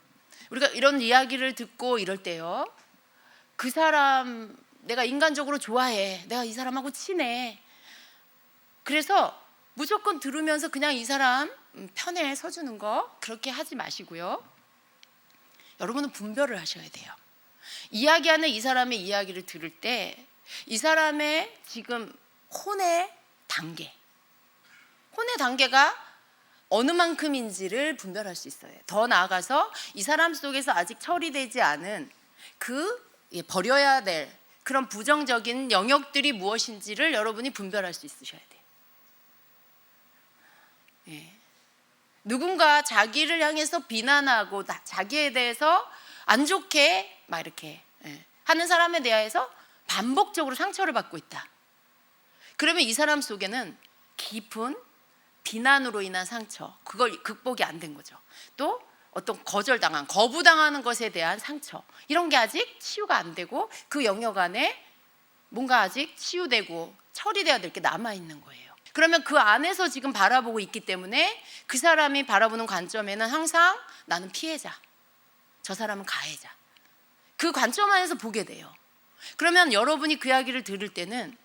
우리가 이런 이야기를 듣고 이럴 때요, 그 사람 내가 인간적으로 좋아해, 내가 이 사람하고 친해, 그래서 무조건 들으면서 그냥 이 사람 편에 서주는 거 그렇게 하지 마시고요. 여러분은 분별을 하셔야 돼요. 이야기하는 이 사람의 이야기를 들을 때 이 사람의 지금 혼의 단계가 어느 만큼인지를 분별할 수 있어요. 더 나아가서 이 사람 속에서 아직 처리되지 않은 버려야 될 그런 부정적인 영역들이 무엇인지를 여러분이 분별할 수 있으셔야 돼요. 누군가 자기를 향해서 비난하고 자기에 대해서 안 좋게 막 이렇게 하는 사람에 대해서 반복적으로 상처를 받고 있다. 그러면 이 사람 속에는 깊은 비난으로 인한 상처, 그걸 극복이 안 된 거죠. 또 어떤 거부당하는 것에 대한 상처, 이런 게 아직 치유가 안 되고 그 영역 안에 뭔가 아직 치유되고 처리돼야 될 게 남아있는 거예요. 그러면 그 안에서 지금 바라보고 있기 때문에 그 사람이 바라보는 관점에는 항상 나는 피해자, 저 사람은 가해자, 그 관점 안에서 보게 돼요. 그러면 여러분이 그 이야기를 들을 때는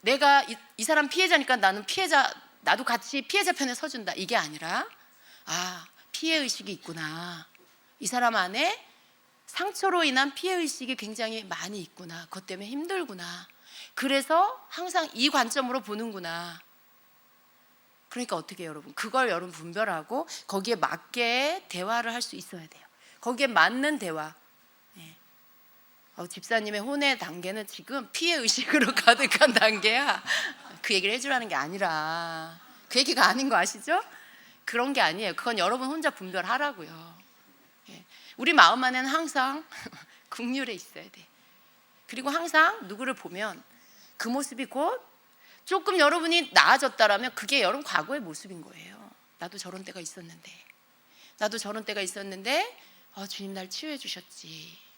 내가 이 사람 피해자니까 나도 같이 피해자 편에 서준다, 이게 아니라 피해의식이 있구나, 이 사람 안에 상처로 인한 피해의식이 굉장히 많이 있구나, 그것 때문에 힘들구나, 그래서 항상 이 관점으로 보는구나. 그러니까 어떻게 해요, 여러분? 그걸 여러분 분별하고 거기에 맞게 대화를 할 수 있어야 돼요. 거기에 맞는 대화. 집사님의 혼의 단계는 지금 피해의식으로 가득한 단계야. 그 얘기를 해주라는 게 아니라, 그 얘기가 아닌 거 아시죠? 그런 게 아니에요. 그건 여러분 혼자 분별하라고요. 우리 마음 안에는 항상 긍휼에 있어야 돼. 그리고 항상 누구를 보면 그 모습이 곧 조금 여러분이 나아졌다라면 그게 여러분 과거의 모습인 거예요. 나도 저런 때가 있었는데 주님 날 치유해 주셨지.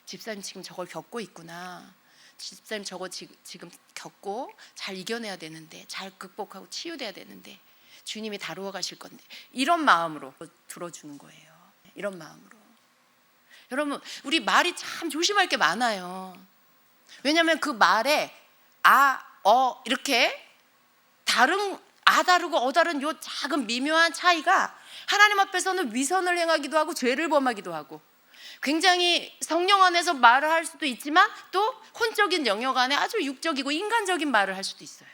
집사님 지금 저걸 겪고 있구나. 집사님 저거 지금 겪고 잘 이겨내야 되는데, 잘 극복하고 치유돼야 되는데 주님이 다루어 가실 건데, 이런 마음으로 들어주는 거예요. 이런 마음으로. 여러분, 우리 말이 참 조심할 게 많아요. 왜냐하면 그 말에 이렇게 다르고 다른 요 작은 미묘한 차이가 하나님 앞에서는 위선을 행하기도 하고 죄를 범하기도 하고, 굉장히 성령 안에서 말을 할 수도 있지만 또 혼적인 영역 안에 아주 육적이고 인간적인 말을 할 수도 있어요.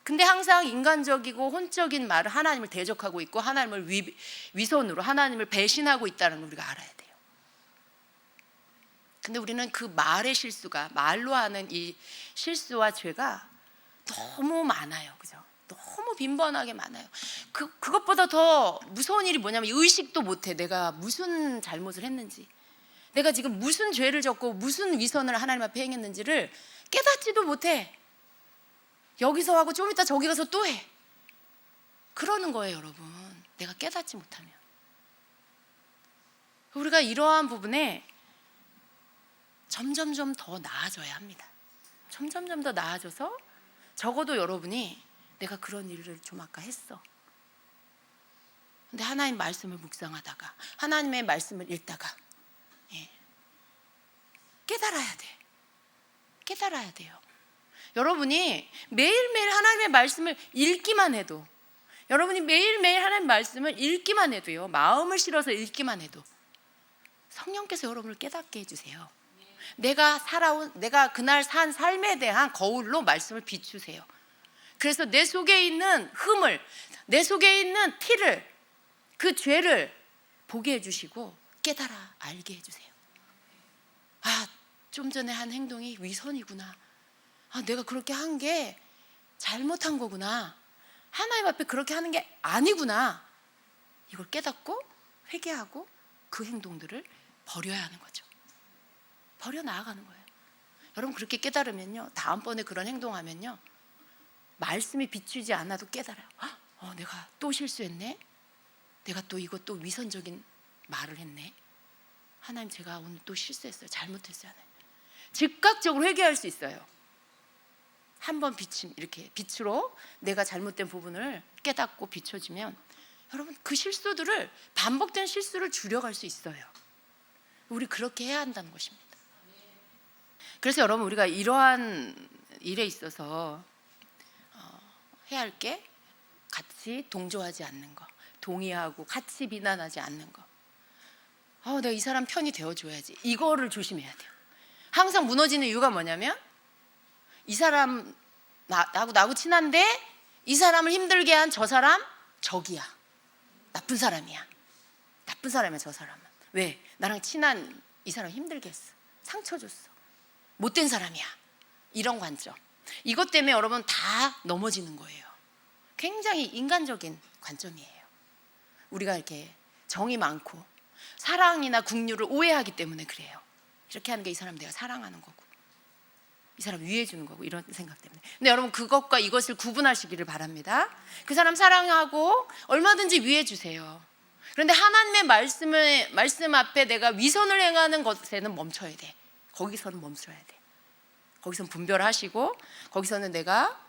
근데 항상 인간적이고 혼적인 말을 하나님을 대적하고 있고, 하나님을 위선으로 하나님을 배신하고 있다는 걸 우리가 알아야 돼요. 근데 우리는 그 말로 하는 이 실수와 죄가 너무 많아요. 그죠? 너무 빈번하게 많아요. 그것보다 더 무서운 일이 뭐냐면, 의식도 못해. 내가 무슨 잘못을 했는지, 내가 지금 무슨 죄를 졌고 무슨 위선을 하나님 앞에 행했는지를 깨닫지도 못해. 여기서 하고 좀 이따 저기 가서 또 해. 그러는 거예요, 여러분. 내가 깨닫지 못하면. 우리가 이러한 부분에 점점점 더 나아져야 합니다. 점점점 더 나아져서 적어도 여러분이 내가 그런 일을 좀 아까 했어. 근데 하나님 말씀을 묵상하다가, 하나님의 말씀을 읽다가 깨달아야 돼요. 여러분이 매일매일 하나님의 말씀을 읽기만 해도, 마음을 실어서 읽기만 해도 성령께서 여러분을 깨닫게 해주세요. 내가 그날 산 삶에 대한 거울로 말씀을 비추세요. 그래서 내 속에 있는 흠을, 내 속에 있는 티를, 그 죄를 보게 해주시고 깨달아 알게 해주세요. 아, 좀 전에 한 행동이 위선이구나. 아, 내가 그렇게 한 게 잘못한 거구나. 하나님 앞에 그렇게 하는 게 아니구나. 이걸 깨닫고 회개하고 그 행동들을 버려야 하는 거죠. 버려 나아가는 거예요. 여러분 그렇게 깨달으면요, 다음번에 그런 행동하면요, 말씀이 비추지 않아도 깨달아요. 내가 또 실수했네. 내가 또 이것도 위선적인 말을 했네. 하나님, 제가 오늘 또 실수했어요. 잘못했어요. 즉각적으로 회개할 수 있어요. 한번 이렇게 빛으로 내가 잘못된 부분을 깨닫고 비춰주면 여러분 그 실수들을, 반복된 실수를 줄여갈 수 있어요. 우리 그렇게 해야 한다는 것입니다. 그래서 여러분 우리가 이러한 일에 있어서 해야 할 게 같이 동조하지 않는 거, 동의하고 같이 비난하지 않는 거. 내가 이 사람 편이 되어줘야지. 이거를 조심해야 돼요. 항상 무너지는 이유가 뭐냐면 이 사람 나하고 친한데 이 사람을 힘들게 한 저 사람 적이야. 나쁜 사람이야. 나쁜 사람이야 저 사람은. 왜? 나랑 친한 이 사람 힘들게 했어. 상처 줬어. 못된 사람이야. 이런 관점. 이것 때문에 여러분 다 넘어지는 거예요. 굉장히 인간적인 관점이에요. 우리가 이렇게 정이 많고 사랑이나 긍휼을 오해하기 때문에 그래요. 이렇게 하는 게 이 사람 내가 사랑하는 거고 이 사람 위해 주는 거고, 이런 생각 때문에. 근데 여러분 그것과 이것을 구분하시기를 바랍니다. 그 사람 사랑하고 얼마든지 위해 주세요. 그런데 하나님의 말씀 앞에 내가 위선을 행하는 것에는 멈춰야 돼. 거기서는 멈춰야 돼. 거기서는 분별하시고 거기서는 내가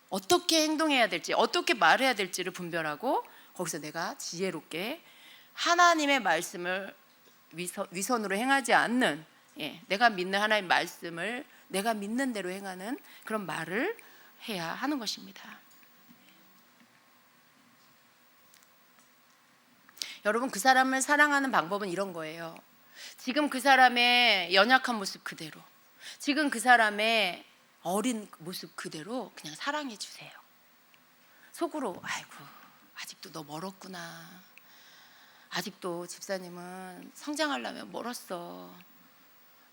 어떻게 행동해야 될지, 어떻게 말해야 될지를 분별하고 거기서 내가 지혜롭게 하나님의 말씀을 위선으로 행하지 않는, 내가 믿는 하나님의 말씀을 내가 믿는 대로 행하는 그런 말을 해야 하는 것입니다. 여러분 그 사람을 사랑하는 방법은 이런 거예요. 지금 그 사람의 연약한 모습 그대로, 지금 그 사람의 어린 모습 그대로 그냥 사랑해 주세요. 속으로 아이고 아직도 너 멀었구나. 아직도 집사님은 성장하려면 멀었어.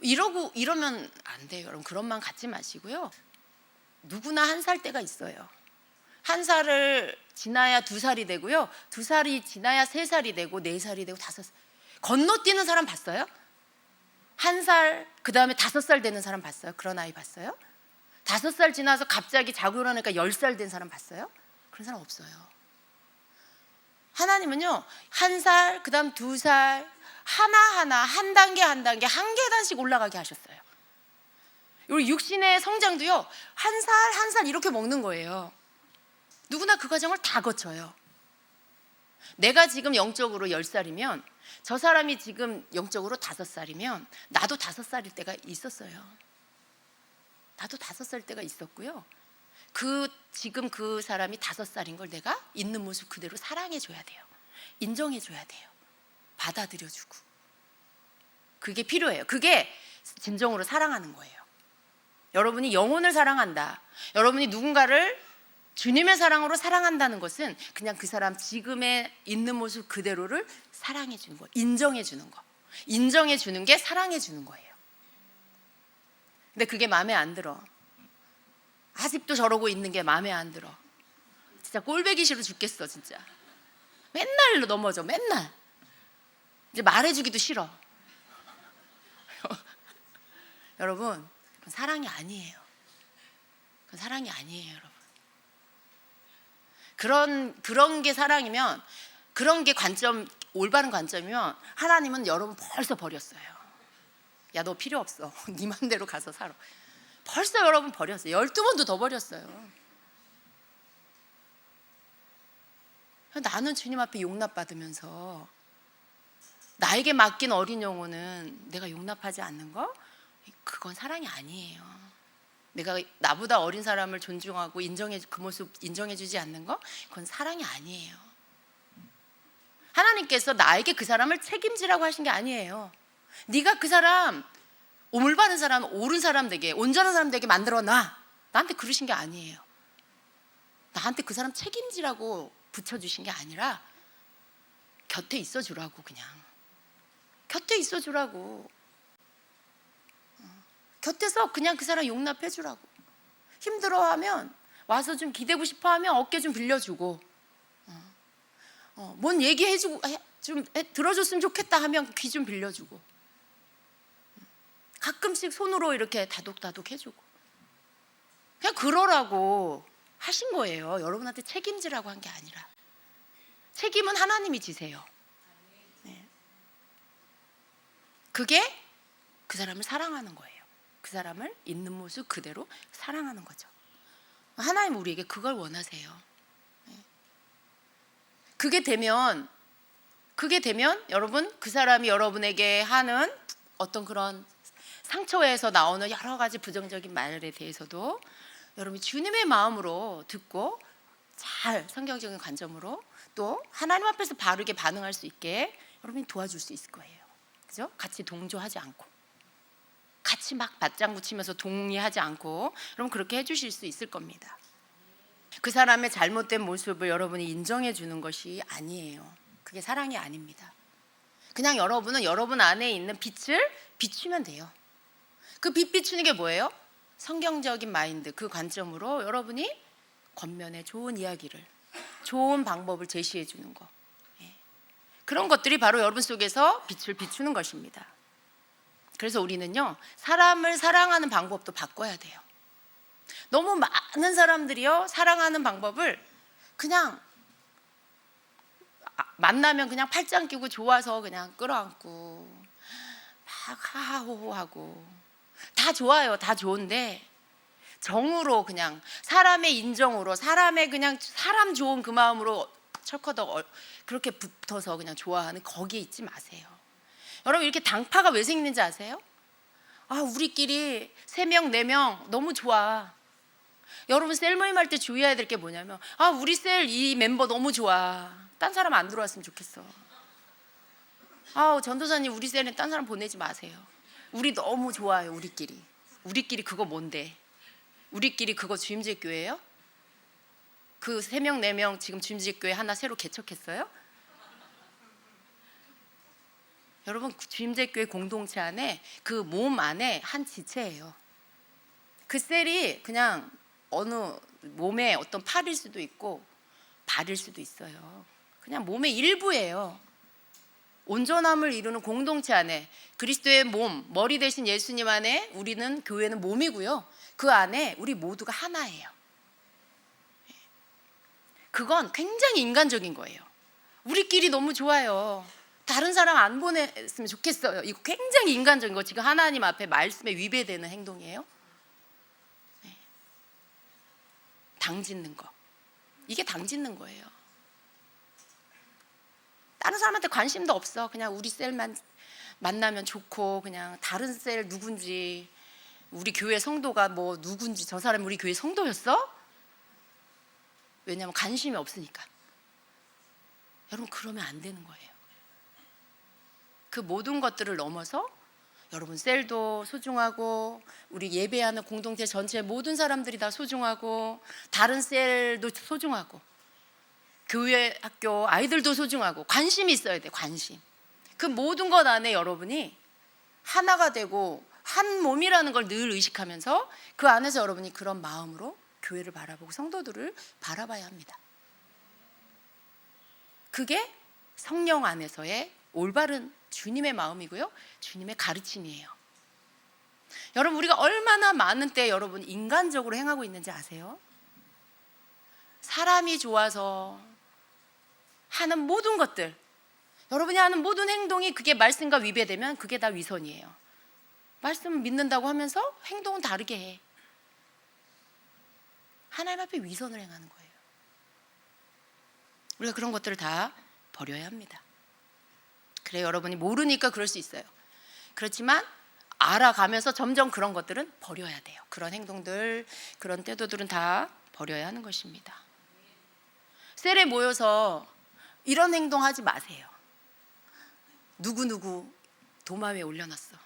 이러면 안 돼요. 여러분 그런 마음 갖지 마시고요. 누구나 한 살 때가 있어요. 한 살을 지나야 2살이 되고요. 2살이 지나야 3살이 되고 4살이 되고 5살. 건너뛰는 사람 봤어요? 1살, 그 다음에 5살 되는 사람 봤어요? 그런 아이 봤어요? 5살 지나서 갑자기 자고 일어나니까 10살 된 사람 봤어요? 그런 사람 없어요. 하나님은요, 1살, 그 다음 2살, 하나하나 한 단계 한 계단씩 올라가게 하셨어요. 우리 육신의 성장도요, 한 살 이렇게 먹는 거예요. 누구나 그 과정을 다 거쳐요. 내가 지금 영적으로 10살이면 저 사람이 지금 영적으로 5살이면 나도 5살일 때가 있었어요. 나도 5살 때가 있었고요. 지금 그 사람이 5살인 걸 내가 있는 모습 그대로 사랑해줘야 돼요. 인정해줘야 돼요. 받아들여주고. 그게 필요해요. 그게 진정으로 사랑하는 거예요. 여러분이 영혼을 사랑한다, 여러분이 누군가를 주님의 사랑으로 사랑한다는 것은 그냥 그 사람 지금의 있는 모습 그대로를 사랑해 주는 거예요. 인정해 주는 거. 인정해 주는 게 사랑해 주는 거예요. 근데 그게 마음에 안 들어. 아직도 저러고 있는 게 마음에 안 들어. 진짜 꼴보기 싫어 죽겠어 진짜. 맨날 넘어져. 맨날. 이제 말해주기도 싫어. 여러분 그건 사랑이 아니에요. 그건 사랑이 아니에요 여러분. 그런 게 사랑이면, 그런 게 올바른 관점이면 하나님은 여러분 벌써 버렸어요. 야, 너 필요 없어. 네 맘대로 가서 살아. 벌써 여러분 버렸어요. 12번도 더 버렸어요. 나는 주님 앞에 용납받으면서 나에게 맡긴 어린 영혼은 내가 용납하지 않는 거? 그건 사랑이 아니에요. 내가 나보다 어린 사람을 존중하고 그 모습 인정해주지 않는 거? 그건 사랑이 아니에요. 하나님께서 나에게 그 사람을 책임지라고 하신 게 아니에요. 네가 그 사람, 올바른 사람, 옳은 사람 되게, 온전한 사람 되게 만들어놔. 나한테 그러신 게 아니에요. 나한테 그 사람 책임지라고 붙여주신 게 아니라 곁에 있어 주라고. 그냥 곁에 있어 주라고. 곁에서 그냥 그 사람 용납해 주라고. 힘들어하면 와서 좀 기대고 싶어하면 어깨 좀 빌려주고, 뭔 얘기해주고 좀 들어줬으면 좋겠다 하면 귀 좀 빌려주고, 가끔씩 손으로 이렇게 다독다독 해주고, 그냥 그러라고 하신 거예요. 여러분한테 책임지라고 한 게 아니라. 책임은 하나님이 지세요. 네. 그게 그 사람을 사랑하는 거예요. 그 사람을 있는 모습 그대로 사랑하는 거죠. 하나님 우리에게 그걸 원하세요. 그게 되면 여러분, 그 사람이 여러분에게 하는 어떤 그런 상처에서 나오는 여러 가지 부정적인 말에 대해서도 여러분이 주님의 마음으로 듣고 잘 성경적인 관점으로 또 하나님 앞에서 바르게 반응할 수 있게 여러분이 도와줄 수 있을 거예요. 그죠? 같이 동조하지 않고, 같이 막 맞장구 치면서 동의하지 않고 여러분 그렇게 해주실 수 있을 겁니다. 그 사람의 잘못된 모습을 여러분이 인정해 주는 것이 아니에요. 그게 사랑이 아닙니다. 그냥 여러분은 여러분 안에 있는 빛을 비추면 돼요. 그 빛 비추는 게 뭐예요? 성경적인 마인드, 그 관점으로 여러분이 겉면에 좋은 이야기를, 좋은 방법을 제시해 주는 거. 그런 것들이 바로 여러분 속에서 빛을 비추는 것입니다. 그래서 우리는요, 사람을 사랑하는 방법도 바꿔야 돼요. 너무 많은 사람들이요, 사랑하는 방법을 그냥 만나면 그냥 팔짱 끼고 좋아서 그냥 끌어안고 막 하하호호하고, 다 좋아요. 다 좋은데 정으로 그냥 사람의 인정으로, 사람의 그냥 사람 좋은 그 마음으로 철커덕 그렇게 붙어서 그냥 좋아하는 거기에 있지 마세요. 여러분, 이렇게 당파가 왜 생기는지 아세요? 우리끼리 3명 4명 너무 좋아. 여러분 셀 모임 할 때 주의해야 될 게 뭐냐면, 우리 셀 이 멤버 너무 좋아. 딴 사람 안 들어왔으면 좋겠어. 전도사님 우리 셀에 딴 사람 보내지 마세요. 우리 너무 좋아요. 우리끼리 그거 뭔데? 우리끼리 그거 주임제 교회예요? 그 3명 4명 지금 주임제 교회 하나 새로 개척했어요? 여러분, 주임제 교회 공동체 안에 그 몸 안에 한 지체예요. 그 셀이 그냥 어느 몸의 어떤 팔일 수도 있고 발일 수도 있어요. 그냥 몸의 일부예요. 온전함을 이루는 공동체 안에 그리스도의 몸, 머리 대신 예수님 안에 우리는, 교회는 몸이고요. 그 안에 우리 모두가 하나예요. 그건 굉장히 인간적인 거예요. 우리끼리 너무 좋아요. 다른 사람 안 보냈으면 좋겠어요. 이거 굉장히 인간적인 거, 지금 하나님 앞에 말씀에 위배되는 행동이에요. 당 짓는 거. 이게 당 짓는 거예요. 다른 사람한테 관심도 없어. 그냥 우리 셀만 만나면 좋고, 그냥 다른 셀 누군지, 우리 교회 성도가 뭐 누군지, 저 사람이 우리 교회 성도였어? 왜냐하면 관심이 없으니까. 여러분, 그러면 안 되는 거예요. 그 모든 것들을 넘어서 여러분 셀도 소중하고, 우리 예배하는 공동체 전체 모든 사람들이 다 소중하고, 다른 셀도 소중하고, 교회 학교 아이들도 소중하고, 관심이 있어야 돼. 관심. 그 모든 것 안에 여러분이 하나가 되고 한 몸이라는 걸 늘 의식하면서 그 안에서 여러분이 그런 마음으로 교회를 바라보고 성도들을 바라봐야 합니다. 그게 성령 안에서의 올바른 주님의 마음이고요, 주님의 가르침이에요. 여러분, 우리가 얼마나 많은 때 여러분 인간적으로 행하고 있는지 아세요? 사람이 좋아서 하는 모든 것들, 여러분이 하는 모든 행동이 그게 말씀과 위배되면 그게 다 위선이에요. 말씀을 믿는다고 하면서 행동은 다르게 해. 하나님 앞에 위선을 행하는 거예요. 우리가 그런 것들을 다 버려야 합니다. 그래, 여러분이 모르니까 그럴 수 있어요. 그렇지만 알아가면서 점점 그런 것들은 버려야 돼요. 그런 행동들, 그런 태도들은 다 버려야 하는 것입니다. 셀에 모여서 이런 행동하지 마세요. 누구누구 도마 위에 올려놨어.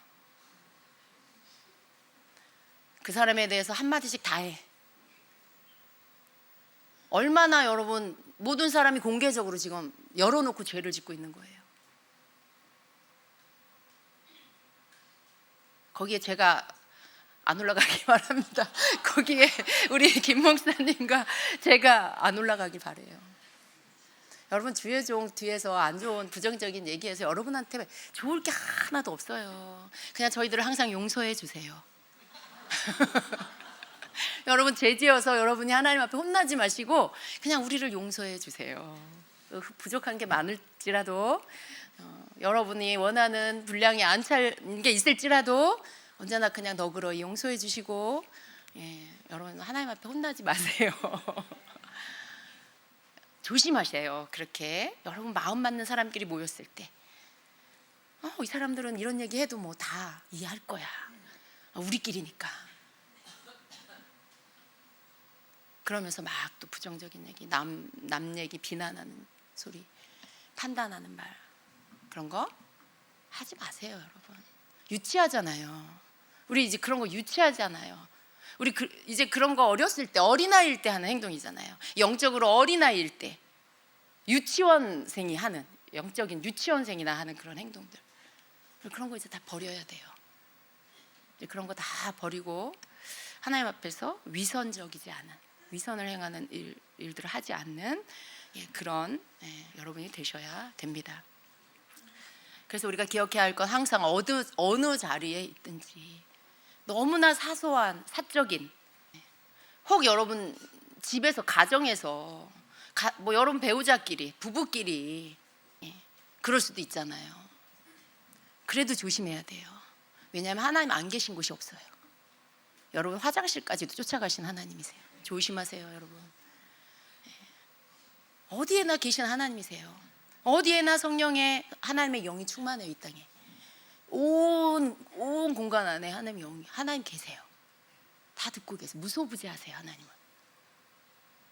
그 사람에 대해서 한마디씩 다 해. 얼마나 여러분 모든 사람이 공개적으로 지금 열어놓고 죄를 짓고 있는 거예요. 거기에 제가 안 올라가기 바랍니다. 거기에 우리 김 목사님과 제가 안 올라가기 바래요. 여러분, 주의 종 뒤에서 안 좋은 부정적인 얘기해서 여러분한테 좋을 게 하나도 없어요. 그냥 저희들을 항상 용서해 주세요. 여러분, 죄지어서 여러분이 하나님 앞에 혼나지 마시고 그냥 우리를 용서해 주세요. 부족한 게 많을지라도 여러분이 원하는 분량이 안 차는 게 있을지라도 언제나 그냥 너그러이 용서해 주시고, 여러분 하나님 앞에 혼나지 마세요. 조심하세요. 그렇게 여러분 마음 맞는 사람끼리 모였을 때 이 사람들은 이런 얘기 해도 뭐 다 이해할 거야. 우리끼리니까. 그러면서 막 또 부정적인 얘기, 남 얘기 비난하는 소리, 판단하는 말, 그런 거 하지 마세요. 여러분, 유치하잖아요. 우리 이제 그런 거 유치하잖아요. 우리 이제 그런 거 어렸을 때, 어린아이일 때 하는 행동이잖아요. 영적으로 어린아이일 때 유치원생이 하는, 영적인 유치원생이나 하는 그런 행동들, 그런 거 이제 다 버려야 돼요. 이제 그런 거 다 버리고 하나님 앞에서 위선적이지 않은, 위선을 행하는 일들을 하지 않는 그런 여러분이 되셔야 됩니다. 그래서 우리가 기억해야 할 건 항상 어느 자리에 있든지 너무나 사소한 사적인, 혹 여러분 집에서, 가정에서 뭐 여러분 배우자끼리, 부부끼리 그럴 수도 있잖아요. 그래도 조심해야 돼요. 왜냐하면 하나님 안 계신 곳이 없어요. 여러분 화장실까지도 쫓아가신 하나님이세요. 조심하세요. 여러분, 어디에나 계신 하나님이세요. 어디에나 성령의 하나님의 영이 충만해요. 이 땅에 온 공간 안에 하나님 계세요. 다 듣고 계세요. 무소부지하세요. 하나님은.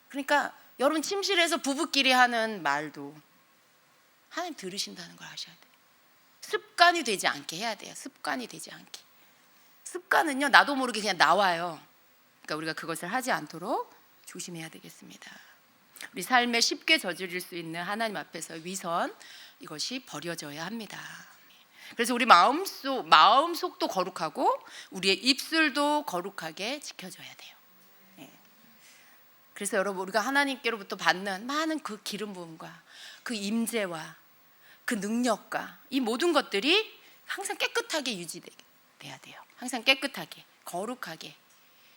그러니까 여러분 침실에서 부부끼리 하는 말도 하나님 들으신다는 걸 아셔야 돼요. 습관이 되지 않게 해야 돼요. 습관이 되지 않게. 습관은요, 나도 모르게 그냥 나와요. 그러니까 우리가 그것을 하지 않도록 조심해야 되겠습니다. 우리 삶에 쉽게 저지를 수 있는 하나님 앞에서 위선, 이것이 버려져야 합니다. 그래서 우리 마음속도 거룩하고 우리의 입술도 거룩하게 지켜져야 돼요. 그래서 여러분, 우리가 하나님께로부터 받는 많은 그 기름 부음과 그 임재와 그 능력과 이 모든 것들이 항상 깨끗하게 유지돼야 돼요. 항상 깨끗하게, 거룩하게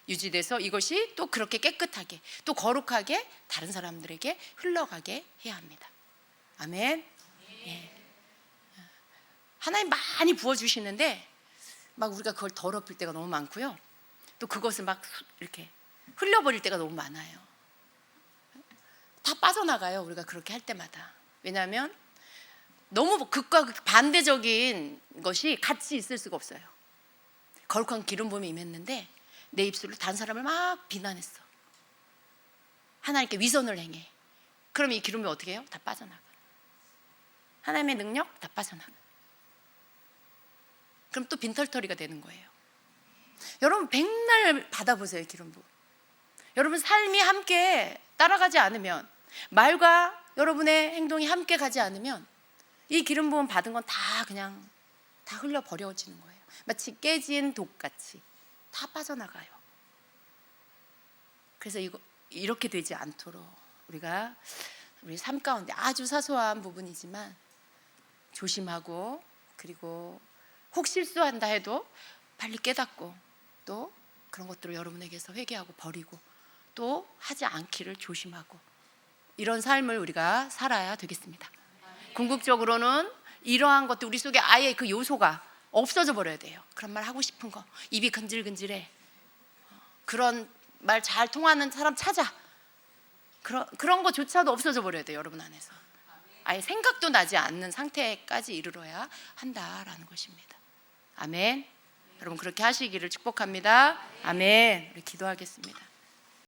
유지돼서 이것이 또 그렇게 깨끗하게, 또 거룩하게 다른 사람들에게 흘러가게 해야 합니다. 아멘. 하나님 많이 부어주시는데 막 우리가 그걸 더럽힐 때가 너무 많고요. 또 그것을 막 이렇게 흘려버릴 때가 너무 많아요. 다 빠져나가요. 우리가 그렇게 할 때마다. 왜냐하면 너무 극과 극 반대적인 것이 같이 있을 수가 없어요. 거룩한 기름 부음이 임했는데 내 입술로 다른 사람을 막 비난했어. 하나님께 위선을 행해. 그럼 이 기름이 어떻게 해요? 다 빠져나가. 하나님의 능력 다 빠져나가. 그럼 또 빈털터리가 되는 거예요. 여러분 백날 받아보세요. 기름 부음. 여러분 삶이 함께 따라가지 않으면, 말과 여러분의 행동이 함께 가지 않으면 이 기름 부음 받은 건 다 그냥 다 흘려버려지는 거예요. 마치 깨진 독같이 다 빠져나가요. 그래서 이렇게 되지 않도록 우리가 우리 삶 가운데 아주 사소한 부분이지만 조심하고, 그리고 혹 실수한다 해도 빨리 깨닫고, 또 그런 것들을 여러분에게서 회개하고 버리고 또 하지 않기를 조심하고, 이런 삶을 우리가 살아야 되겠습니다. 궁극적으로는 이러한 것들 우리 속에 아예 그 요소가 없어져 버려야 돼요. 그런 말 하고 싶은 거, 입이 근질근질해, 그런 말 잘 통하는 사람 찾아, 그런 거조차도 없어져 버려야 돼요. 여러분 안에서 아예 생각도 나지 않는 상태까지 이르러야 한다라는 것입니다. 아멘. 여러분 그렇게 하시기를 축복합니다. 아멘. 우리 기도하겠습니다.